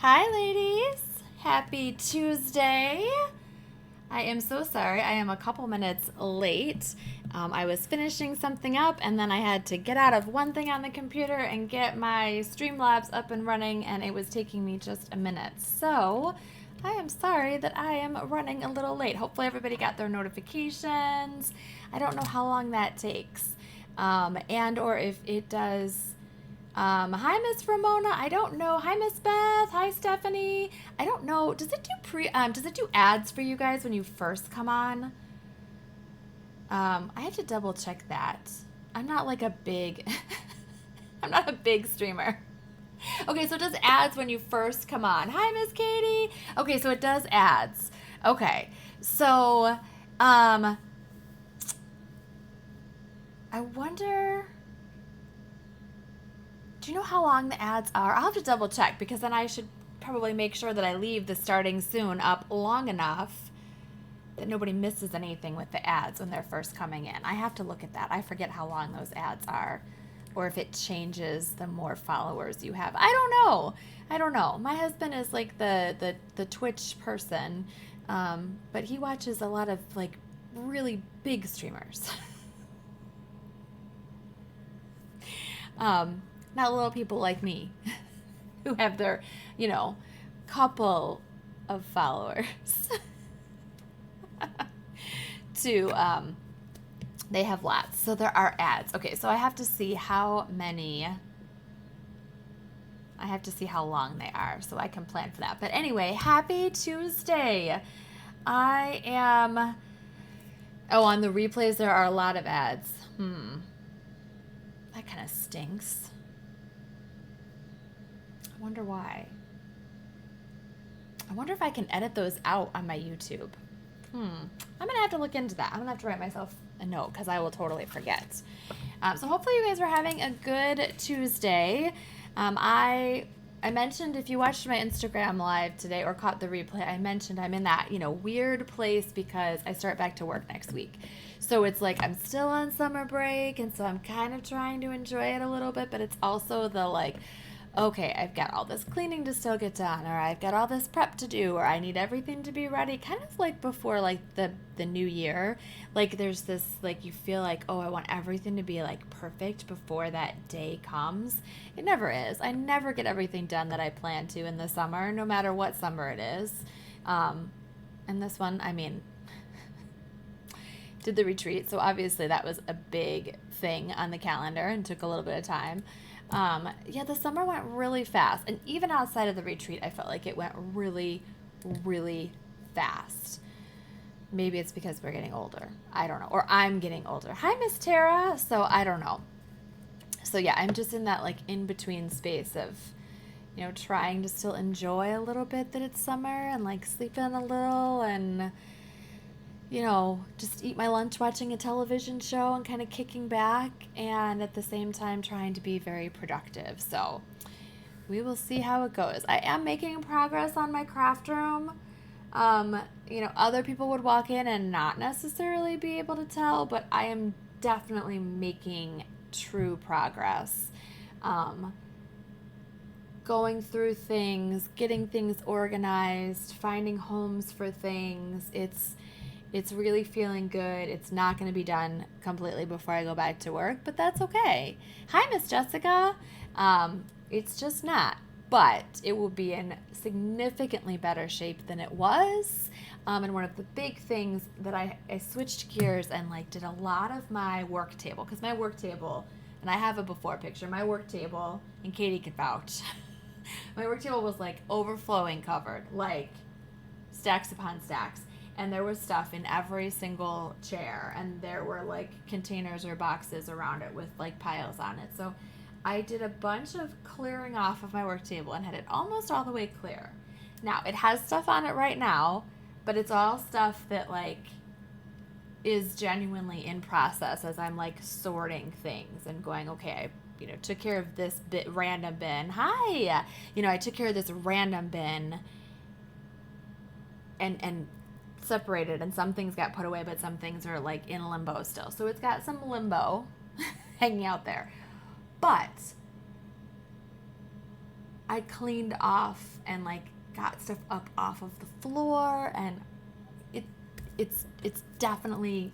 Hi, ladies. Happy Tuesday. I am so sorry. I am a couple minutes late. I was finishing something up and then I had to get out of one thing on the computer and get my Streamlabs up and running, and it was taking me just a minute. So I am sorry that I am running a little late. Hopefully, everybody got their notifications. I don't know how long that takes, and or if it does. Hi, Miss Ramona. I don't know. Hi, Miss Beth. Hi, Stephanie. I don't know. Does it do does it do ads for you guys when you first come on? I have to double check that. I'm not like a big I'm not a big streamer. Okay, so it does ads when you first come on. Hi, Miss Katie. Okay, so it does ads. Okay. So, I wonder, do you know how long the ads are? I'll have to double check because then I should probably make sure that I leave the starting soon up long enough that nobody misses anything with the ads when they're first coming in. I have to look at that. I forget how long those ads are, or if it changes the more followers you have. I don't know. I don't know. My husband is like the Twitch person, but he watches a lot of like really big streamers. Not little people like me who have their, you know, couple of followers. to They have lots, so there are ads. Okay, so I have to see how many, I have to see how long they are so I can plan for that. But anyway, happy Tuesday. I am, oh, on the replays there are a lot of ads. That kind of stinks. I wonder why. I wonder if I can edit those out on my YouTube. I'm going to have to look into that. I'm going to have to write myself a note because I will totally forget. So hopefully you guys are having a good Tuesday. I mentioned, if you watched my Instagram live today or caught the replay, I mentioned I'm in that, weird place because I start back to work next week. So it's like I'm still on summer break, and so I'm kind of trying to enjoy it a little bit, but it's also the like, okay, I've got all this cleaning to still get done, or I've got all this prep to do, or I need everything to be ready, kind of like before like the new year. Like there's this, like, you feel like, oh, I want everything to be like perfect before that day comes. It never is. I never get everything done that I plan to in the summer, no matter what summer it is. And this one, I mean, did the retreat, so obviously that was a big thing on the calendar and took a little bit of time. Yeah, the summer went really fast, and even outside of the retreat I felt like it went really, really fast. Maybe it's because we're getting older, I don't know, or I'm getting older. Hi, Miss Tara. So I don't know. So yeah, I'm just in that like in between space of trying to still enjoy a little bit that it's summer, and like sleep in a little, and just eat my lunch watching a television show and kind of kicking back, and at the same time trying to be very productive. So we will see how it goes. I am making progress on my craft room. Other people would walk in and not necessarily be able to tell, but I am definitely making true progress. Going through things, getting things organized, finding homes for things. It's really feeling good. It's not going to be done completely before I go back to work, but that's okay. Hi, Miss Jessica. It's just not, but it will be in significantly better shape than it was. And one of the big things that I switched gears and like did a lot of my work table, because my work table, and I have a before picture, my work table, and Katie could vouch, my work table was like overflowing covered, like stacks upon stacks. And there was stuff in every single chair, and there were like containers or boxes around it with like piles on it. So I did a bunch of clearing off of my work table and had it almost all the way clear. Now it has stuff on it right now, but it's all stuff that like is genuinely in process as I'm like sorting things and going, okay, I took care of this random bin. Hi. I took care of this random bin and separated, and some things got put away, but some things are like in limbo still. So it's got some limbo hanging out there. But I cleaned off and like got stuff up off of the floor, and it's definitely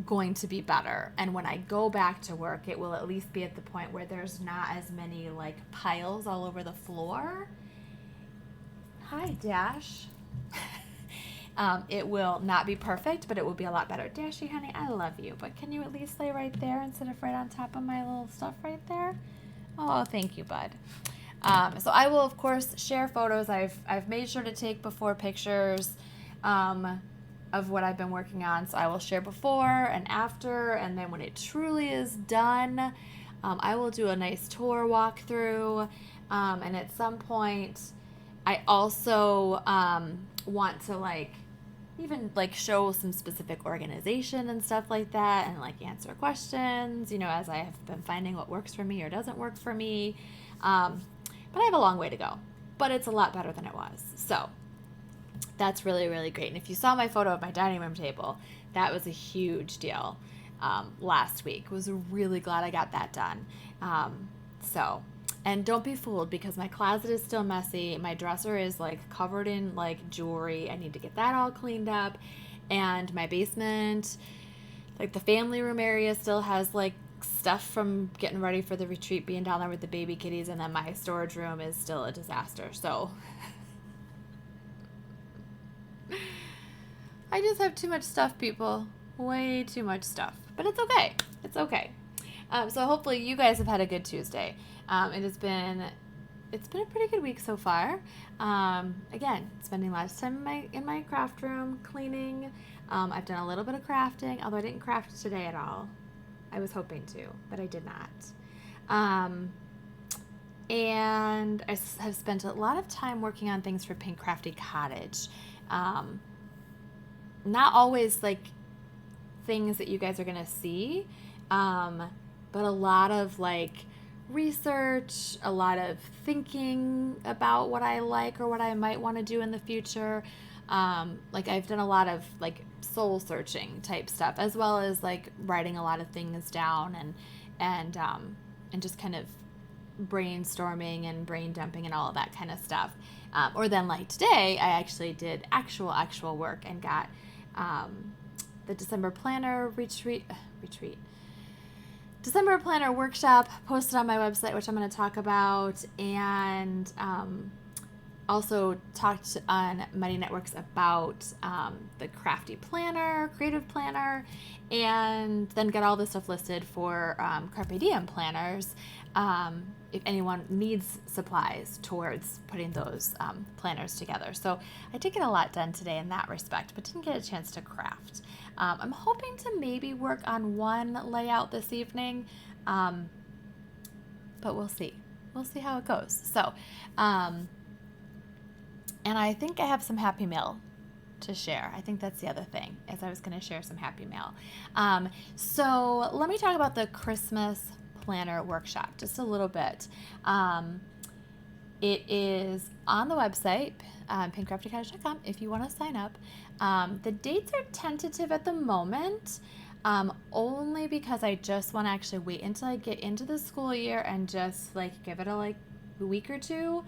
going to be better. And when I go back to work, it will at least be at the point where there's not as many like piles all over the floor. Hi, Dash. It will not be perfect, but it will be a lot better. Dashy, honey, I love you, but can you at least lay right there instead of right on top of my little stuff right there? Oh, thank you, bud. So I will, of course, share photos. I've made sure to take before pictures of what I've been working on. So I will share before and after, and then when it truly is done, I will do a nice tour walkthrough. And at some point, I also want to like even like show some specific organization and stuff like that, and like answer questions, as I have been finding what works for me or doesn't work for me. But I have a long way to go, but it's a lot better than it was. So that's really, really great. And if you saw my photo of my dining room table, that was a huge deal last week. Was really glad I got that done. And don't be fooled, because my closet is still messy. My dresser is like covered in like jewelry. I need to get that all cleaned up. And my basement, like the family room area, still has like stuff from getting ready for the retreat, being down there with the baby kitties. And then my storage room is still a disaster. So I just have too much stuff, people. Way too much stuff. But it's okay. It's okay. So hopefully you guys have had a good Tuesday. It's been a pretty good week so far. Again, spending lots of time in my craft room, cleaning. I've done a little bit of crafting, although I didn't craft today at all. I was hoping to, but I did not. And I have spent a lot of time working on things for Pink Crafty Cottage. Not always like things that you guys are gonna see, but a lot of like research, a lot of thinking about what I like or what I might want to do in the future. Like I've done a lot of like soul searching type stuff, as well as like writing a lot of things down and just kind of brainstorming and brain dumping and all of that kind of stuff. Or then like today, I actually did actual work and got the December planner December planner workshop posted on my website, which I'm going to talk about, and also talked on Mighty Networks about the crafty planner, creative planner, and then got all this stuff listed for Carpe Diem planners if anyone needs supplies towards putting those planners together. So I did get a lot done today in that respect, but didn't get a chance to craft. I'm hoping to maybe work on one layout this evening, but we'll see. We'll see how it goes. So, and I think I have some Happy Mail to share. I think that's the other thing, is I was going to share some Happy Mail. So let me talk about the Christmas planner workshop just a little bit. It is on the website, pinkcraftycottage.com, if you want to sign up. The dates are tentative at the moment, only because I just want to actually wait until I get into the school year and just like give it a week or two,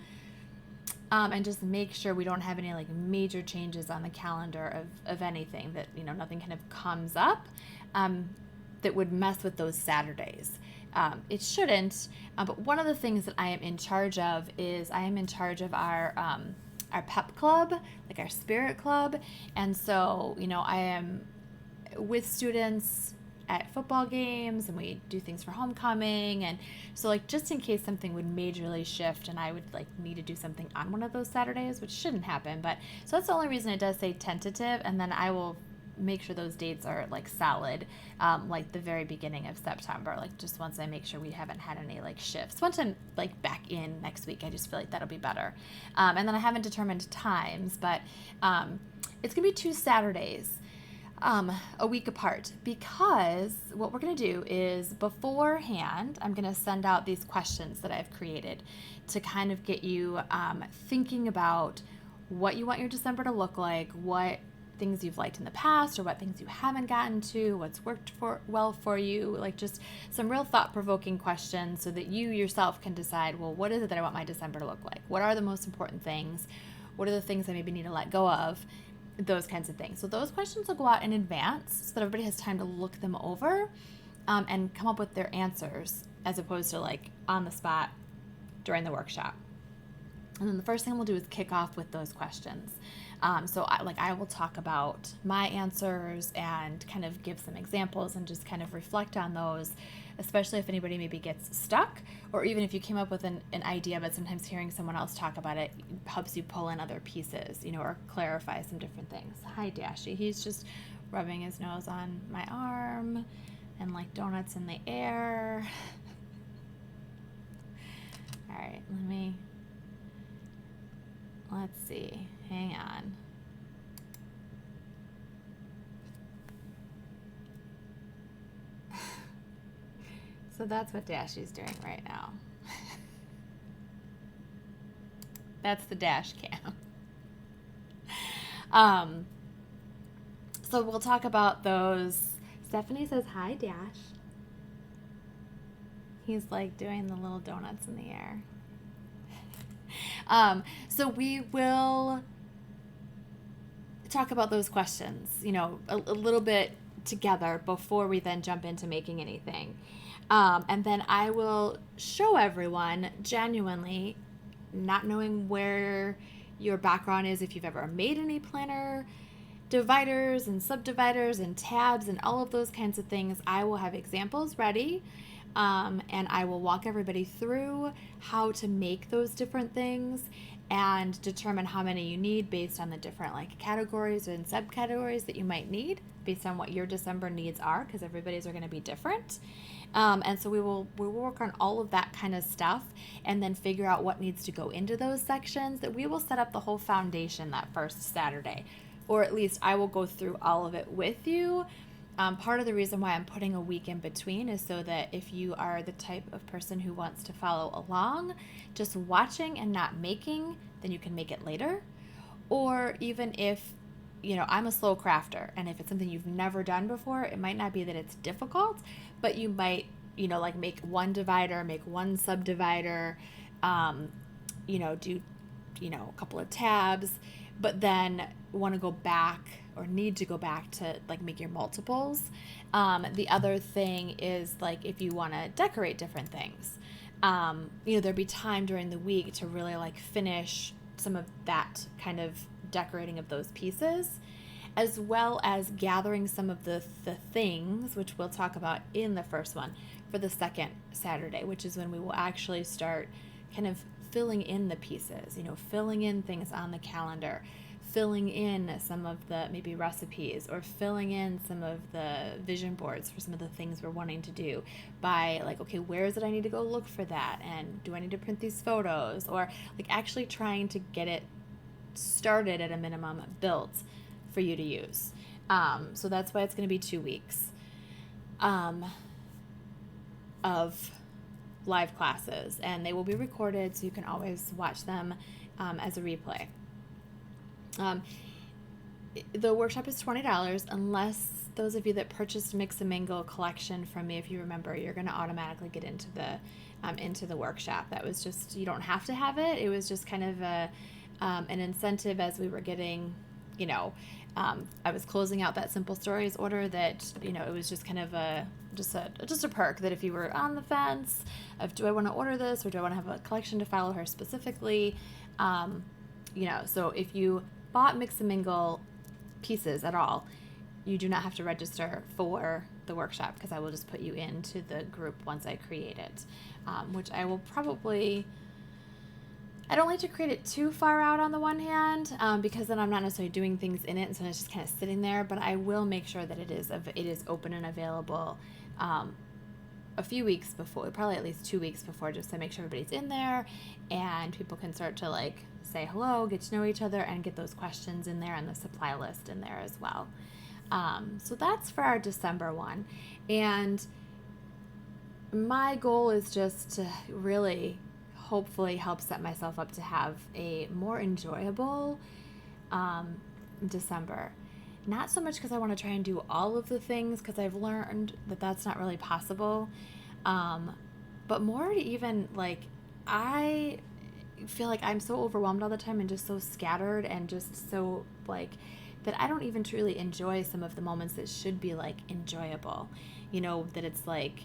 and just make sure we don't have any like major changes on the calendar of anything, that nothing kind of comes up that would mess with those Saturdays. It shouldn't, but one of the things that I am in charge of is I am in charge of our pep club, like our spirit club. And so, I am with students at football games, and we do things for homecoming. And so like, just in case something would majorly shift and I would like need to do something on one of those Saturdays, which shouldn't happen. But so that's the only reason it does say tentative. And then I will make sure those dates are like solid, like the very beginning of September, like just once I make sure we haven't had any like shifts. Once I'm like back in next week, I just feel like that'll be better. And then I haven't determined times, but it's gonna be 2 Saturdays, a week apart, because what we're gonna do is beforehand, I'm gonna send out these questions that I've created to kind of get you thinking about what you want your December to look like, what things you've liked in the past or what things you haven't gotten to, what's worked well for you, like just some real thought-provoking questions so that you yourself can decide, well, what is it that I want my December to look like? What are the most important things? What are the things I maybe need to let go of? Those kinds of things. So those questions will go out in advance so that everybody has time to look them over and come up with their answers as opposed to like on the spot during the workshop. And then the first thing we'll do is kick off with those questions. So I will talk about my answers and kind of give some examples and just kind of reflect on those, especially if anybody maybe gets stuck, or even if you came up with an idea, but sometimes hearing someone else talk about it helps you pull in other pieces, or clarify some different things. Hi, Dashy. He's just rubbing his nose on my arm and like donuts in the air. All right, let's see. Hang on. So that's what Dashy's doing right now. That's the dash cam. So we'll talk about those. Stephanie says, hi, Dash. He's like doing the little donuts in the air. So we will talk about those questions, a little bit together before we then jump into making anything. And then I will show everyone genuinely, not knowing where your background is, if you've ever made any planner dividers and subdividers and tabs and all of those kinds of things. I will have examples ready. And I will walk everybody through how to make those different things and determine how many you need based on the different like categories and subcategories that you might need based on what your December needs are, because everybody's are going to be different. And so we will work on all of that kind of stuff and then figure out what needs to go into those sections. That we will set up the whole foundation that first Saturday, or at least I will go through all of it with you. Part of the reason why I'm putting a week in between is so that if you are the type of person who wants to follow along, just watching and not making, then you can make it later. Or even if, I'm a slow crafter, and if it's something you've never done before, it might not be that it's difficult, but you might, like make one divider, make one subdivider, do, a couple of tabs, but then want to go back or need to go back to like make your multiples. The other thing is like if you want to decorate different things, there'd be time during the week to really like finish some of that kind of decorating of those pieces, as well as gathering some of the things, which we'll talk about in the first one, for the second Saturday, which is when we will actually start kind of filling in the pieces, filling in things on the calendar, filling in some of the maybe recipes, or filling in some of the vision boards for some of the things we're wanting to do by like, okay, where is it I need to go look for that? And do I need to print these photos? Or like actually trying to get it started at a minimum built for you to use. So that's why it's going to be 2 weeks of live classes, and they will be recorded so you can always watch them as a replay. The workshop is $20 unless those of you that purchased Mix and Mingle collection from me, if you remember, you're going to automatically get into the workshop. That was just, you don't have to have it. It was just kind of an incentive as we were getting, I was closing out that Simple Stories order, that, it was just kind of just a perk that if you were on the fence of, do I want to order this or do I want to have a collection to follow her specifically? So if you bought Mix and Mingle pieces at all, you do not have to register for the workshop, because I will just put you into the group once I create it, which I will probably, I don't like to create it too far out on the one hand, because then I'm not necessarily doing things in it, and so it's just kind of sitting there, but I will make sure that it is open and available a few weeks before, probably at least 2 weeks before, just to make sure everybody's in there and people can start to like say hello, get to know each other, and get those questions in there and the supply list in there as well. So that's for our December one. And my goal is just to really hopefully help set myself up to have a more enjoyable December. not so much because I want to try and do all of the things, because I've learned that that's not really possible, um, but more to even like, I feel like I'm so overwhelmed all the time and just so scattered and just so like that I don't even truly enjoy some of the moments that should be like enjoyable. That it's like,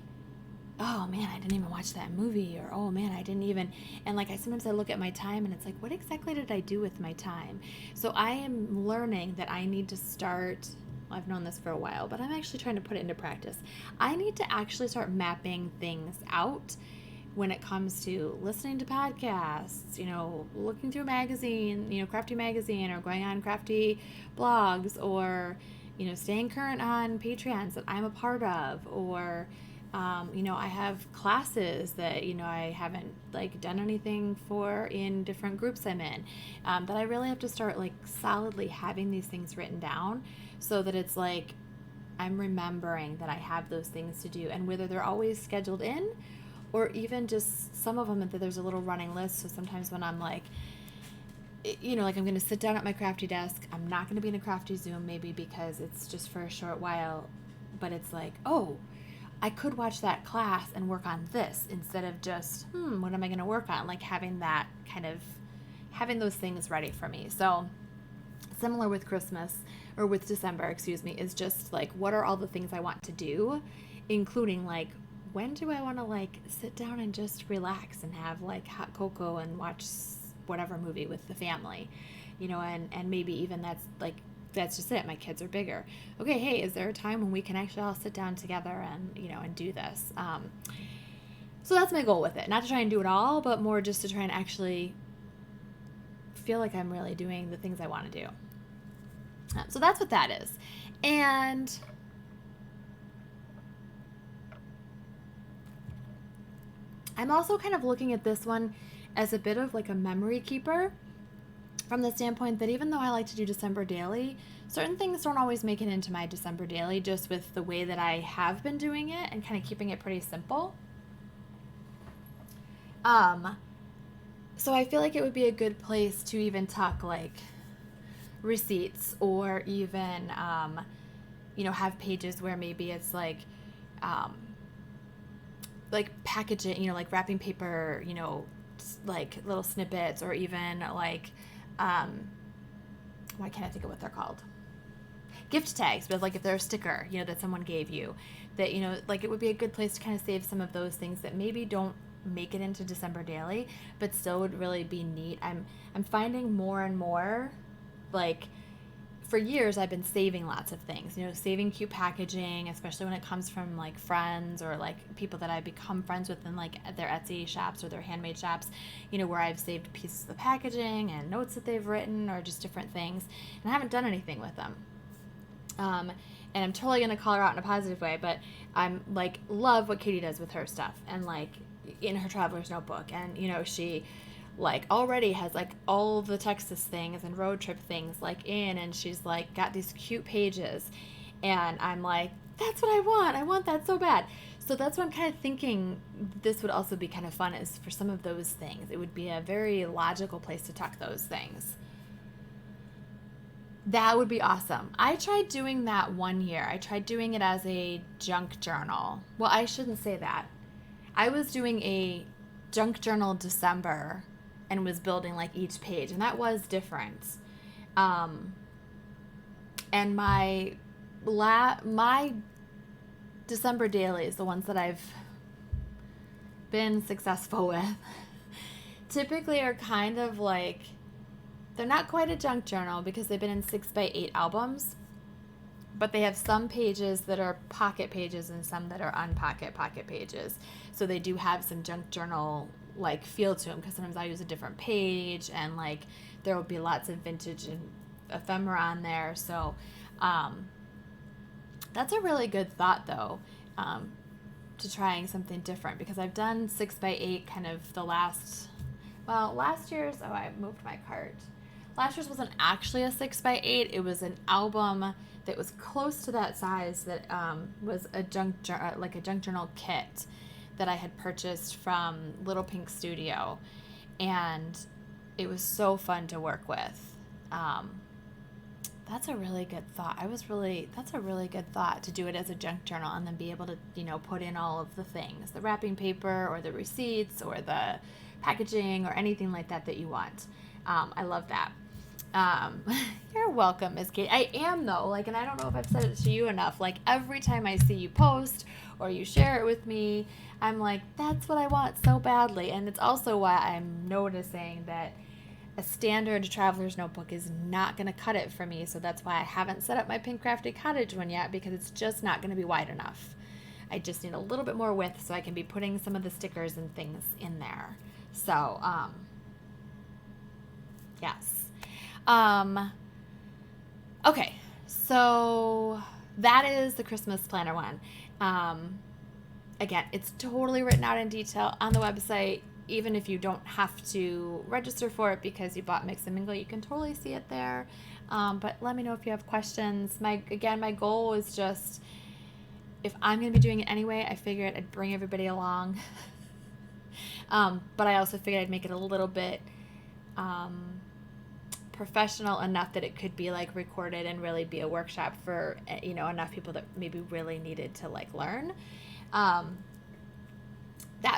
oh man, I didn't even watch that movie, or oh man, I didn't even, and like I look at my time and it's like, what exactly did I do with my time? So I am learning that I need to start, well, I've known this for a while, but I'm actually trying to put it into practice. I need to actually start mapping things out when it comes to listening to podcasts, looking through a magazine, crafty magazine, or going on crafty blogs, or, staying current on Patreons that I'm a part of, or, I have classes that, I haven't like done anything for in different groups I'm in, that I really have to start like solidly having these things written down so that it's like, I'm remembering that I have those things to do, and whether they're always scheduled in or even just some of them that there's a little running list. So sometimes when I'm like, like I'm going to sit down at my crafty desk, I'm not going to be in a crafty Zoom maybe because it's just for a short while, but it's like, oh, I could watch that class and work on this instead of just, what am I going to work on? Like having that kind of, having those things ready for me. So similar with Christmas, or with December, excuse me, is just like, what are all the things I want to do, including like, when do I want to like sit down and just relax and have like hot cocoa and watch whatever movie with the family, and maybe even that's just it. My kids are bigger. Okay, hey, is there a time when we can actually all sit down together and, and do this? So that's my goal with it. Not to try and do it all, but more just to try and actually feel like I'm really doing the things I want to do. So that's what that is. And I'm also kind of looking at this one as a bit of like a memory keeper, from the standpoint that even though I like to do December daily, certain things don't always make it into my December daily, just with the way that I have been doing it and kind of keeping it pretty simple. So I feel like it would be a good place to even tuck like receipts, or even, have pages where maybe it's like packaging, like wrapping paper, like little snippets, or even like, why can't I think of what they're called? Gift tags, but like if they're a sticker, that someone gave you, that, like it would be a good place to kind of save some of those things that maybe don't make it into December daily, but still would really be neat. I'm finding more and more, like, for years I've been saving lots of things, saving cute packaging, especially when it comes from like friends or like people that I become friends with in like their Etsy shops or their handmade shops, where I've saved pieces of the packaging and notes that they've written, or just different things, and I haven't done anything with them. And I'm totally going to call her out in a positive way, but I'm like, love what Katie does with her stuff, and like in her traveler's notebook, and she like already has like all the Texas things and road trip things like in, and she's like got these cute pages, and I'm like, that's what I want that so bad. So that's what I'm kind of thinking this would also be kind of fun, is for some of those things it would be a very logical place to tuck those things. That would be awesome. I tried doing that one year. I tried doing it as a junk journal. Well, I shouldn't say that. I was doing a junk journal December and was building like each page, and that was different. And my December dailies, the ones that I've been successful with, typically are kind of like, they're not quite a junk journal because they've been in 6x8 albums, but they have some pages that are pocket pages and some that are unpocket pocket pages. So they do have some junk journal like feel to them, because sometimes I use a different page, and like there will be lots of vintage and ephemera on there. So that's a really good thought though, to trying something different, because I've done 6x8 kind of last year's, I moved my cart. Last year's wasn't actually a 6x8. It was an album that was close to that size, that was a junk journal kit that I had purchased from Little Pink Studio, and it was so fun to work with. That's a really good thought. That's a really good thought to do it as a junk journal and then be able to, put in all of the things, the wrapping paper or the receipts or the packaging or anything like that you want. I love that. Um, you're welcome, Miss Kate. I am though, and I don't know if I've said it to you enough. Every time I see you post or you share it with me, I'm like, that's what I want so badly. And it's also why I'm noticing that a standard traveler's notebook is not going to cut it for me. So that's why I haven't set up my Pink Crafty Cottage one yet, because it's just not going to be wide enough. I just need a little bit more width so I can be putting some of the stickers and things in there. So, yes. Okay, so that is the Christmas planner one. Again, it's totally written out in detail on the website. Even if you don't have to register for it because you bought Mix and Mingle, you can totally see it there. But let me know if you have questions. My goal is just, if I'm going to be doing it anyway, I figured I'd bring everybody along. But I also figured I'd make it a little bit professional enough that it could be recorded and really be a workshop for, enough people that maybe really needed to learn. That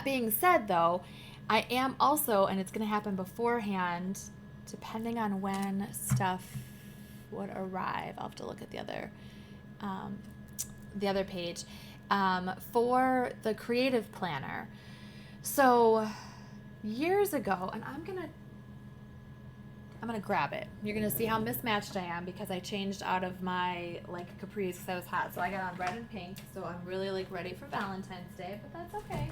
being said, though, I am also, and it's going to happen beforehand, depending on when stuff would arrive. I'll have to look at the other page, for the creative planner. So years ago, and I'm gonna grab it. You're gonna see how mismatched I am because I changed out of my capris because I was hot. So I got on red and pink. So I'm really ready for Valentine's Day, but that's okay.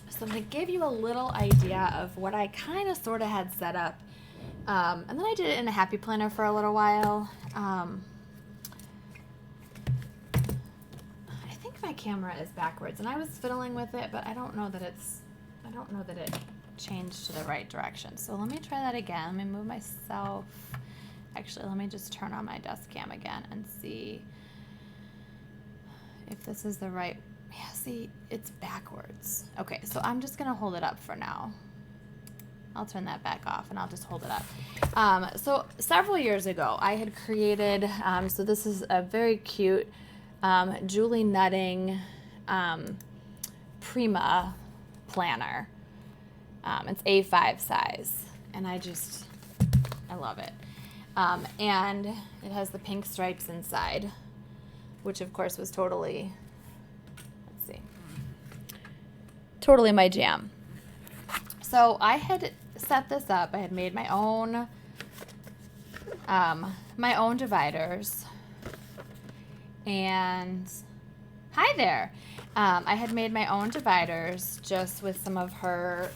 So I'm going to give you a little idea of what I kind of sort of had set up. And then I did it in a happy planner for a little while. I think my camera is backwards and I was fiddling with it, but I don't know that it changed to the right direction. So let me try that again. Let me move myself. Actually, let me just turn on my desk cam again and see if this is the right. Yeah, see, it's backwards. Okay, so I'm just going to hold it up for now. I'll turn that back off and I'll just hold it up. So several years ago, I had created, so this is a very cute Julie Nutting Prima planner. It's A5 size, and I love it. And it has the pink stripes inside, which of course was totally my jam. So I had set this up. I had made my own dividers. And hi there. I had made my own dividers just with some of her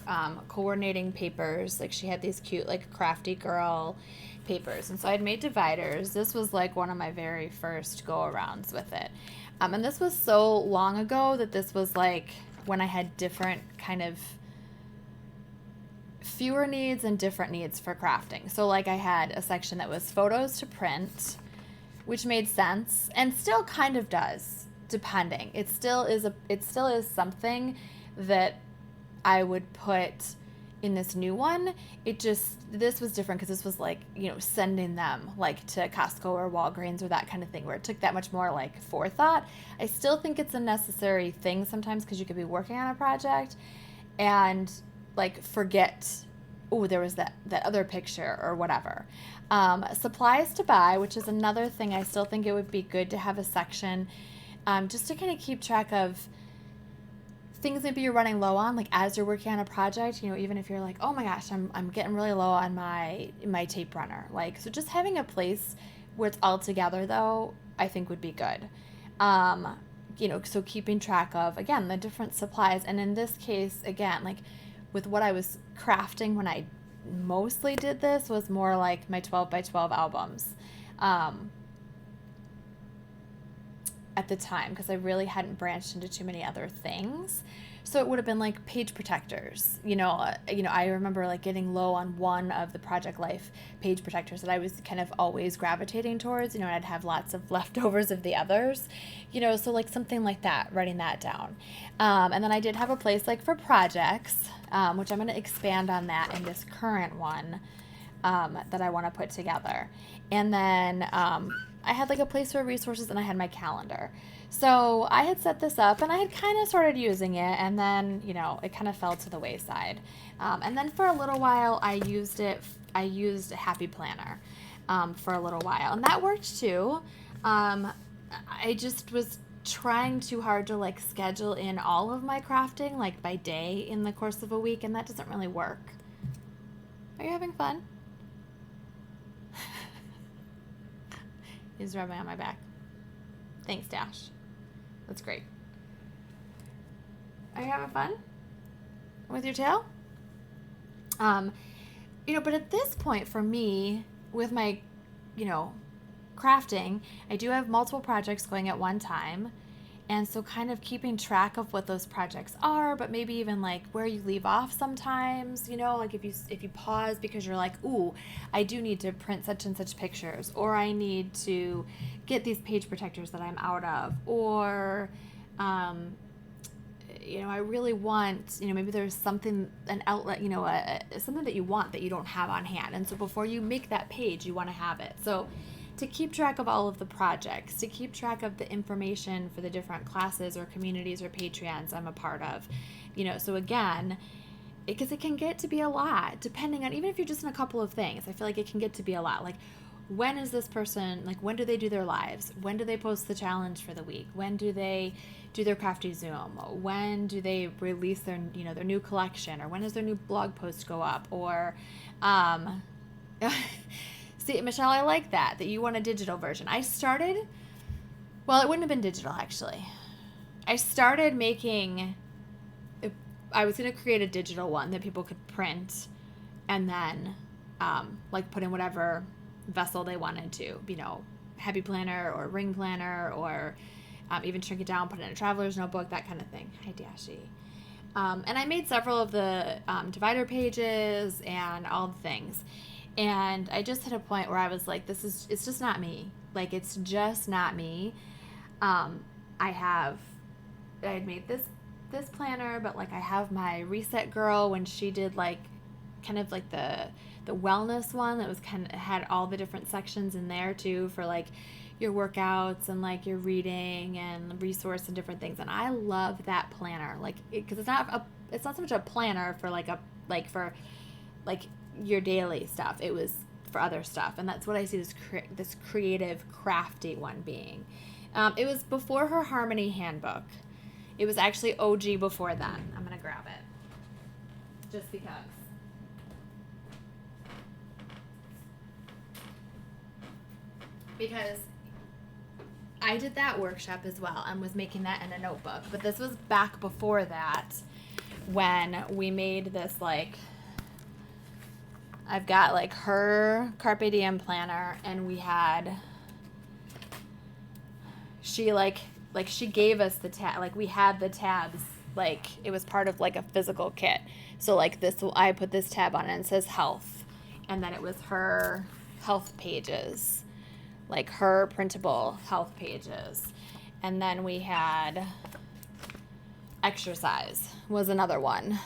coordinating papers. She had these cute crafty girl papers. And so I'd made dividers. This was one of my very first go-arounds with it. And this was so long ago that this was when I had different kind of fewer needs and different needs for crafting. So I had a section that was photos to print, which made sense and still kind of does, depending. It still is something that I would put in this new one. This was different because this was sending them to Costco or Walgreens or that kind of thing, where it took that much more forethought. I still think it's a necessary thing sometimes because you could be working on a project and forget, oh, there was that other picture or whatever. Supplies to buy, which is another thing. I still think it would be good to have a section just to kind of keep track of things maybe you're running low on, as you're working on a project, even if you're oh my gosh, I'm getting really low on my tape runner. So just having a place where it's all together, though, I think would be good. So keeping track of, again, the different supplies. And in this case, again, with what I was crafting when I mostly did this was more my 12 by 12 albums. At the time, because I really hadn't branched into too many other things. So it would have been like page protectors. I remember like getting low on one of the Project Life page protectors that I was kind of always gravitating towards. And I'd have lots of leftovers of the others. So like something like that, writing that down. And then I did have a place like for projects, which I'm going to expand on that in this current one that I want to put together. And then I had like a place for resources, and I had my calendar. So I had set this up, and I had kind of started using it, and then, it kind of fell to the wayside. And then for a little while, I used a Happy Planner for a little while, and that worked too. I just was trying too hard to like schedule in all of my crafting like by day in the course of a week, and that doesn't really work. Are you having fun? He's rubbing on my back. Thanks, Dash. That's great. Are you having fun with your tail? But at this point for me, with my, crafting, I do have multiple projects going at one time. And so kind of keeping track of what those projects are, but maybe even like where you leave off sometimes, like if you pause because you're like, ooh, I do need to print such and such pictures, or I need to get these page protectors that I'm out of, or, I really want, maybe there's something, an outlet, something that you want that you don't have on hand. And so before you make that page, you want to have it. So to keep track of all of the projects, to keep track of the information for the different classes or communities or Patreons I'm a part of, so again, because it can get to be a lot, depending on, even if you're just in a couple of things, I feel like it can get to be a lot. Like, when is this person, like, when do they do their lives? When do they post the challenge for the week? When do they do their crafty Zoom? When do they release their, their new collection? Or when does their new blog post go up? Or, see, Michelle, I like that you want a digital version. It wouldn't have been digital, actually. I started making, I was going to create a digital one that people could print and then, put in whatever vessel they wanted to, Happy Planner or Ring Planner, or even shrink it down, put it in a traveler's notebook, that kind of thing. Hi, Dashy. And I made several of the divider pages and all the things. And I just hit a point where I was like, it's just not me. Like, it's just not me. I had made this planner, but like I have my Reset Girl when she did like kind of like the wellness one that was had all the different sections in there too for like your workouts and like your reading and resource and different things. And I love that planner, like, because it's not so much a planner for for your daily stuff. It was for other stuff, and that's what I see this creative, crafty one being. It was before her Harmony Handbook. It was actually OG before then. I'm gonna grab it, just because. Because I did that workshop as well and was making that in a notebook. But this was back before that, when we made this like. I've got like her Carpe Diem planner, and we had, she she gave us the tab, like we had the tabs, like it was part of like a physical kit. So like this, I put this tab on it and it says health, and then it was her health pages, like her printable health pages. And then we had exercise was another one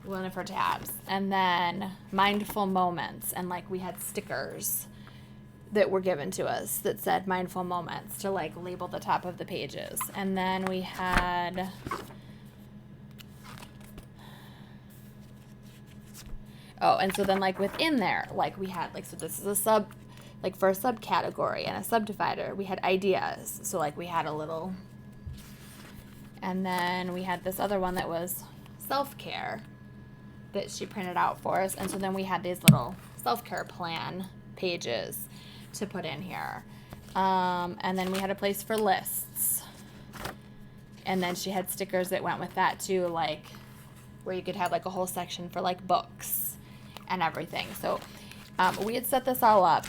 of her tabs, and then mindful moments, and like we had stickers that were given to us that said mindful moments to like label the top of the pages. And then we had and so then like within there, like we had like, so this is a for a subcategory and a subdivider, we had ideas. So like we had a little, and then we had this other one that was self-care that she printed out for us. And so then we had these little self-care plan pages to put in here. And then we had a place for lists. And then she had stickers that went with that too, like where you could have like a whole section for like books and everything. So we had set this all up,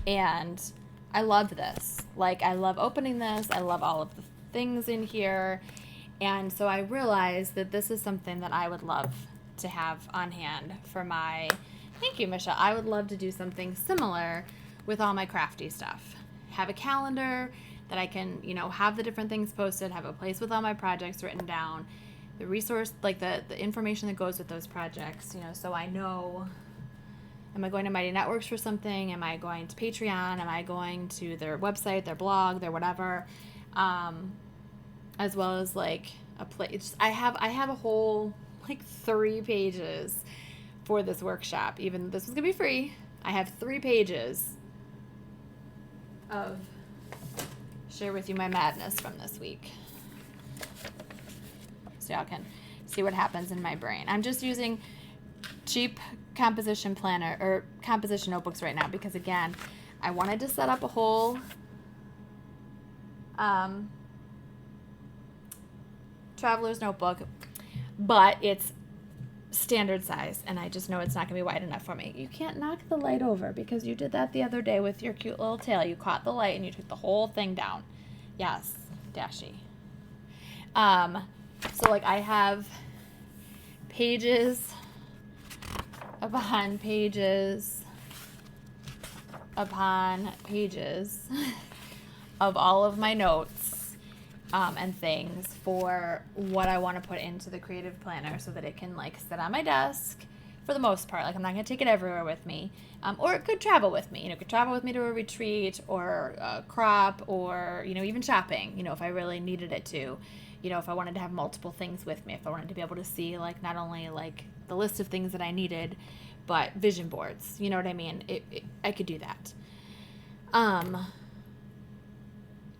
and I loved this. Like, I love opening this. I love all of the things in here. And so I realized that this is something that I would love to have on hand for my, thank you, Michelle. I would love to do something similar with all my crafty stuff. Have a calendar that I can, have the different things posted, have a place with all my projects written down, the resource, like the information that goes with those projects, so I know, am I going to Mighty Networks for something? Am I going to Patreon? Am I going to their website, their blog, their whatever? As well as like a place. I have a whole like 3 pages for this workshop. Even this was gonna be free. I have 3 pages of share with you my madness from this week, so y'all can see what happens in my brain. I'm just using cheap composition planner or composition notebooks right now because, again, I wanted to set up a whole traveler's notebook, but it's standard size, and I just know it's not going to be wide enough for me. You can't knock the light over because you did that the other day with your cute little tail. You caught the light and you took the whole thing down. Yes, Dashy. So like I have pages upon pages upon pages of all of my notes and things for what I want to put into the creative planner so that it can like sit on my desk for the most part. Like I'm not going to take it everywhere with me, or it could travel with me. It could travel with me to a retreat or a crop or, even shopping, if I really needed it to. If I wanted to have multiple things with me, if I wanted to be able to see like not only like the list of things that I needed, but vision boards, you know what I mean? I could do that.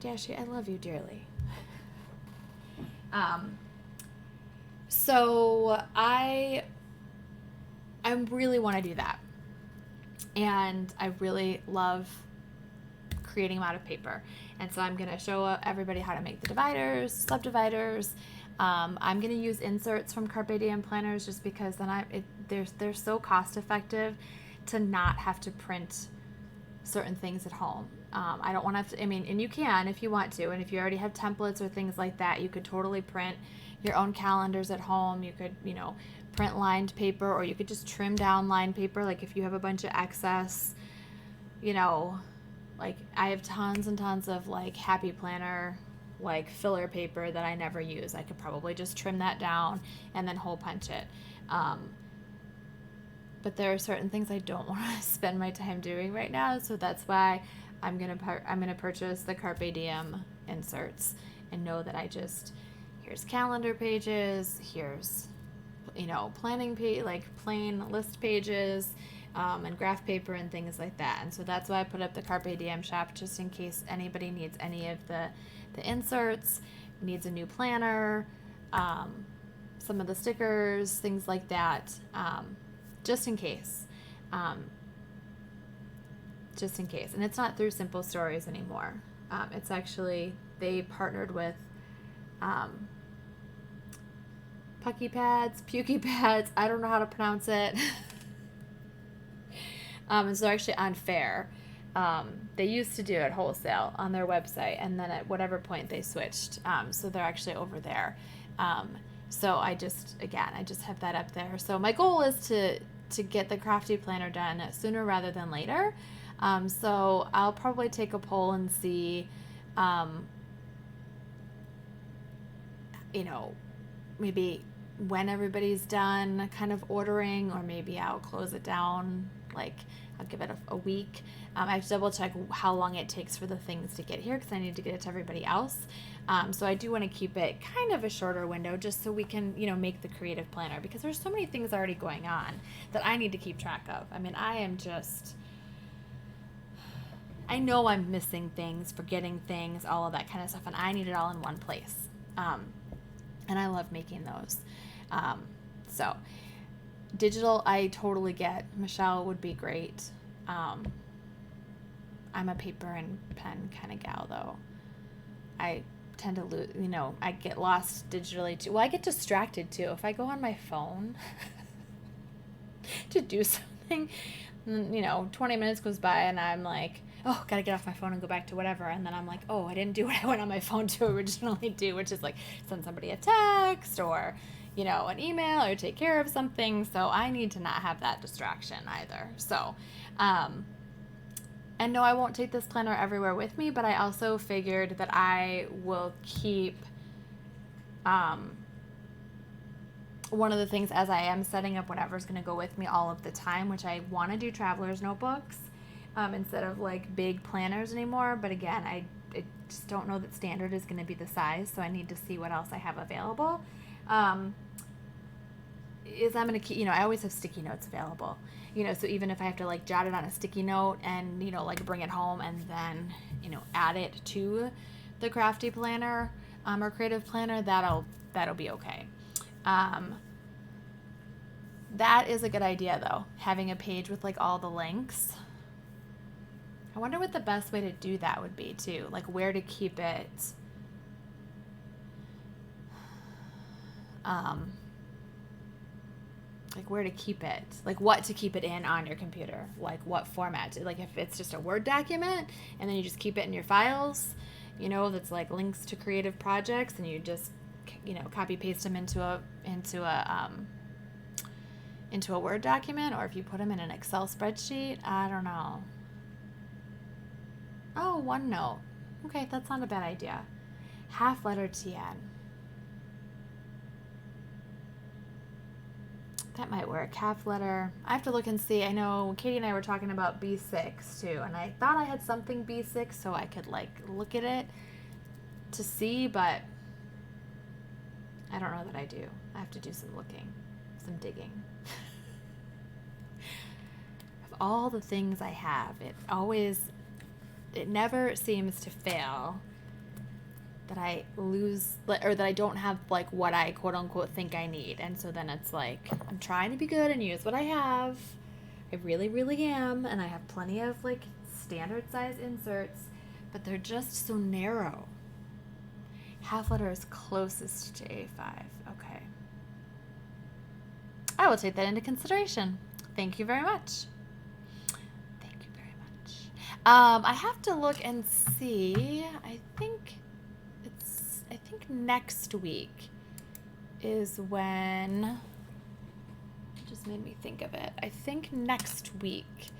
Dashy, I love you dearly. So I really want to do that. And I really love creating them out of paper. And so I'm going to show everybody how to make the dividers, subdividers. I'm going to use inserts from Carpe Diem planners just because then they're so cost effective to not have to print certain things at home. I don't want to have to, and you can if you want to, and if you already have templates or things like that, you could totally print your own calendars at home. You could, print lined paper, or you could just trim down lined paper. Like if you have a bunch of excess, like I have tons and tons of like Happy Planner, like filler paper that I never use. I could probably just trim that down and then hole punch it. But there are certain things I don't want to spend my time doing right now, so that's why I'm gonna purchase the Carpe Diem inserts and know that here's calendar pages, here's planning page, like plain list pages, and graph paper and things like that. And so that's why I put up the Carpe Diem shop, just in case anybody needs any of the inserts, needs a new planner, some of the stickers, things like that, just in case. And it's not through Simple Stories anymore. It's actually, they partnered with Pukey Pads, I don't know how to pronounce it. And so they're actually on Fair. They used to do it wholesale on their website, and then at whatever point they switched. So they're actually over there. So I just have that up there. So my goal is to get the Crafty Planner done sooner rather than later. So I'll probably take a poll and see, maybe when everybody's done kind of ordering, or maybe I'll close it down, like I'll give it a week. I have to double check how long it takes for the things to get here because I need to get it to everybody else. So I do want to keep it kind of a shorter window just so we can, make the creative planner, because there's so many things already going on that I need to keep track of. I know I'm missing things, forgetting things, all of that kind of stuff, and I need it all in one place. And I love making those. So digital, I totally get. Michelle would be great. I'm a paper and pen kind of gal, though. I tend to lose, I get lost digitally too. Well, I get distracted too. If I go on my phone to do something, 20 minutes goes by and I'm like, oh, gotta get off my phone and go back to whatever. And then I'm like, oh, I didn't do what I went on my phone to originally do, which is like send somebody a text or, an email or take care of something. So I need to not have that distraction either. So, and no, I won't take this planner everywhere with me, but I also figured that I will keep, one of the things as I am setting up whatever's going to go with me all of the time, which I want to do traveler's notebooks instead of like big planners anymore. But again, I just don't know that standard is going to be the size, so I need to see what else I have available. Is I'm going to keep, I always have sticky notes available, so even if I have to like jot it on a sticky note and, like bring it home and then, add it to the crafty planner or creative planner, that'll be okay. That is a good idea though, having a page with like all the links. I wonder what the best way to do that would be too, like where to keep it. Like where to keep it, like what to keep it in on your computer, like what format, like if it's just a Word document and then you just keep it in your files, that's like links to creative projects and you just, copy paste them into a Word document, or if you put them in an Excel spreadsheet, I don't know. Oh, OneNote. Okay, that's not a bad idea. Half letter TN. That might work. Half letter. I have to look and see. I know Katie and I were talking about B6 too, and I thought I had something B6 so I could like look at it to see, but I don't know that I do. I have to do some looking, some digging. Of all the things I have, it never seems to fail that I lose, or that I don't have like what I quote unquote think I need. And so then it's like, I'm trying to be good and use what I have. I really, really am. And I have plenty of like standard size inserts, but they're just so narrow. Half letter is closest to A5. Okay. I will take that into consideration. Thank you very much. Thank you very much. I have to look and see. I think next week is when, it just made me think of it. I think next week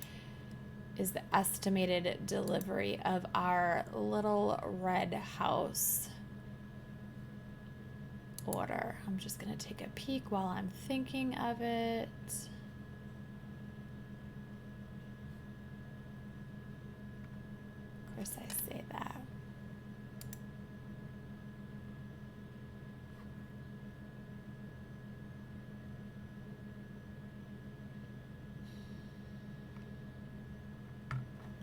is the estimated delivery of our little red house order. I'm just going to take a peek while I'm thinking of it. Of course I say that.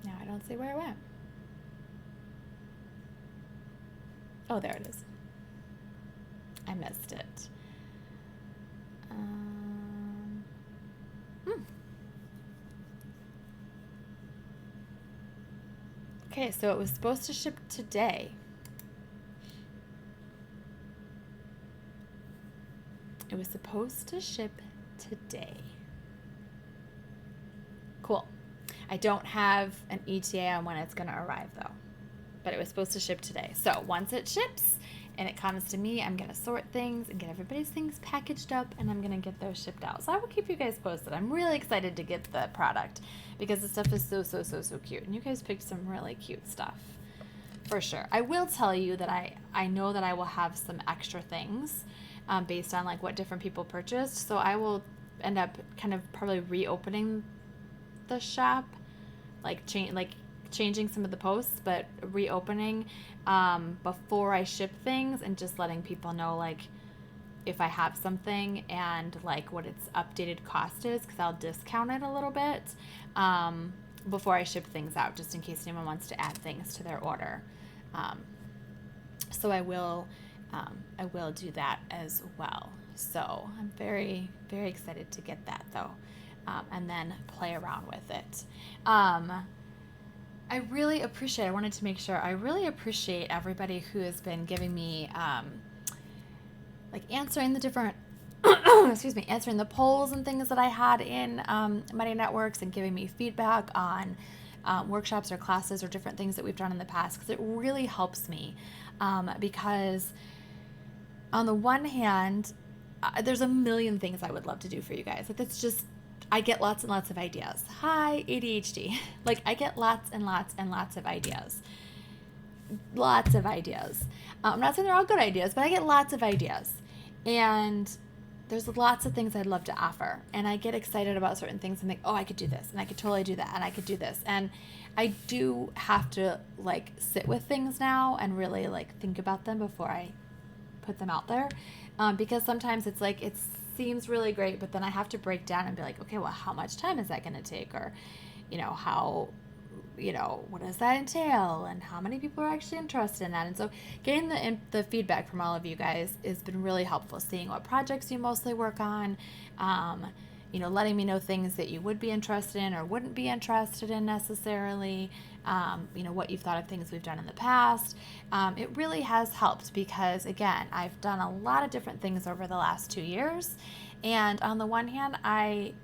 Now I don't see where it went. Oh, there it is. I missed it. Okay, so it was supposed to ship today. It was supposed to ship today. Cool. I don't have an ETA on when it's going to arrive though, but it was supposed to ship today. So once it ships and it comes to me, I'm going to sort things and get everybody's things packaged up, and I'm going to get those shipped out. So I will keep you guys posted. I'm really excited to get the product because the stuff is so cute. And you guys picked some really cute stuff for sure. I will tell you that I know that I will have some extra things based on like what different people purchased. So I will end up kind of probably reopening the shop, like changing some of the posts, but reopening before I ship things and just letting people know like if I have something and like what its updated cost is, because I'll discount it a little bit before I ship things out, just in case anyone wants to add things to their order. So I will do that as well. So I'm very, very excited to get that though, and then play around with it. I really appreciate, I wanted to make sure, I really appreciate everybody who has been giving me, like answering the different, answering the polls and things that I had in Mighty Networks, and giving me feedback on workshops or classes or different things that we've done in the past, because it really helps me. Because on the one hand, there's a million things I would love to do for you guys. Like, that's just, I get lots and lots of ideas. Hi, ADHD. Like, I get lots and lots and lots of ideas. Lots of ideas. I'm not saying they're all good ideas, but I get lots of ideas. And there's lots of things I'd love to offer. And I get excited about certain things and think, oh, I could do this, and I could totally do that, and I could do this. And I do have to, like, sit with things now and really, like, think about them before I put them out there. Because sometimes it's like, it seems really great, but then I have to break down and be like, okay, well, how much time is that going to take? Or, what does that entail, and how many people are actually interested in that? And so getting the feedback from all of you guys has been really helpful, seeing what projects you mostly work on, letting me know things that you would be interested in or wouldn't be interested in necessarily, what you've thought of things we've done in the past. It really has helped because, again, I've done a lot of different things over the last 2 years. And on the one hand, I've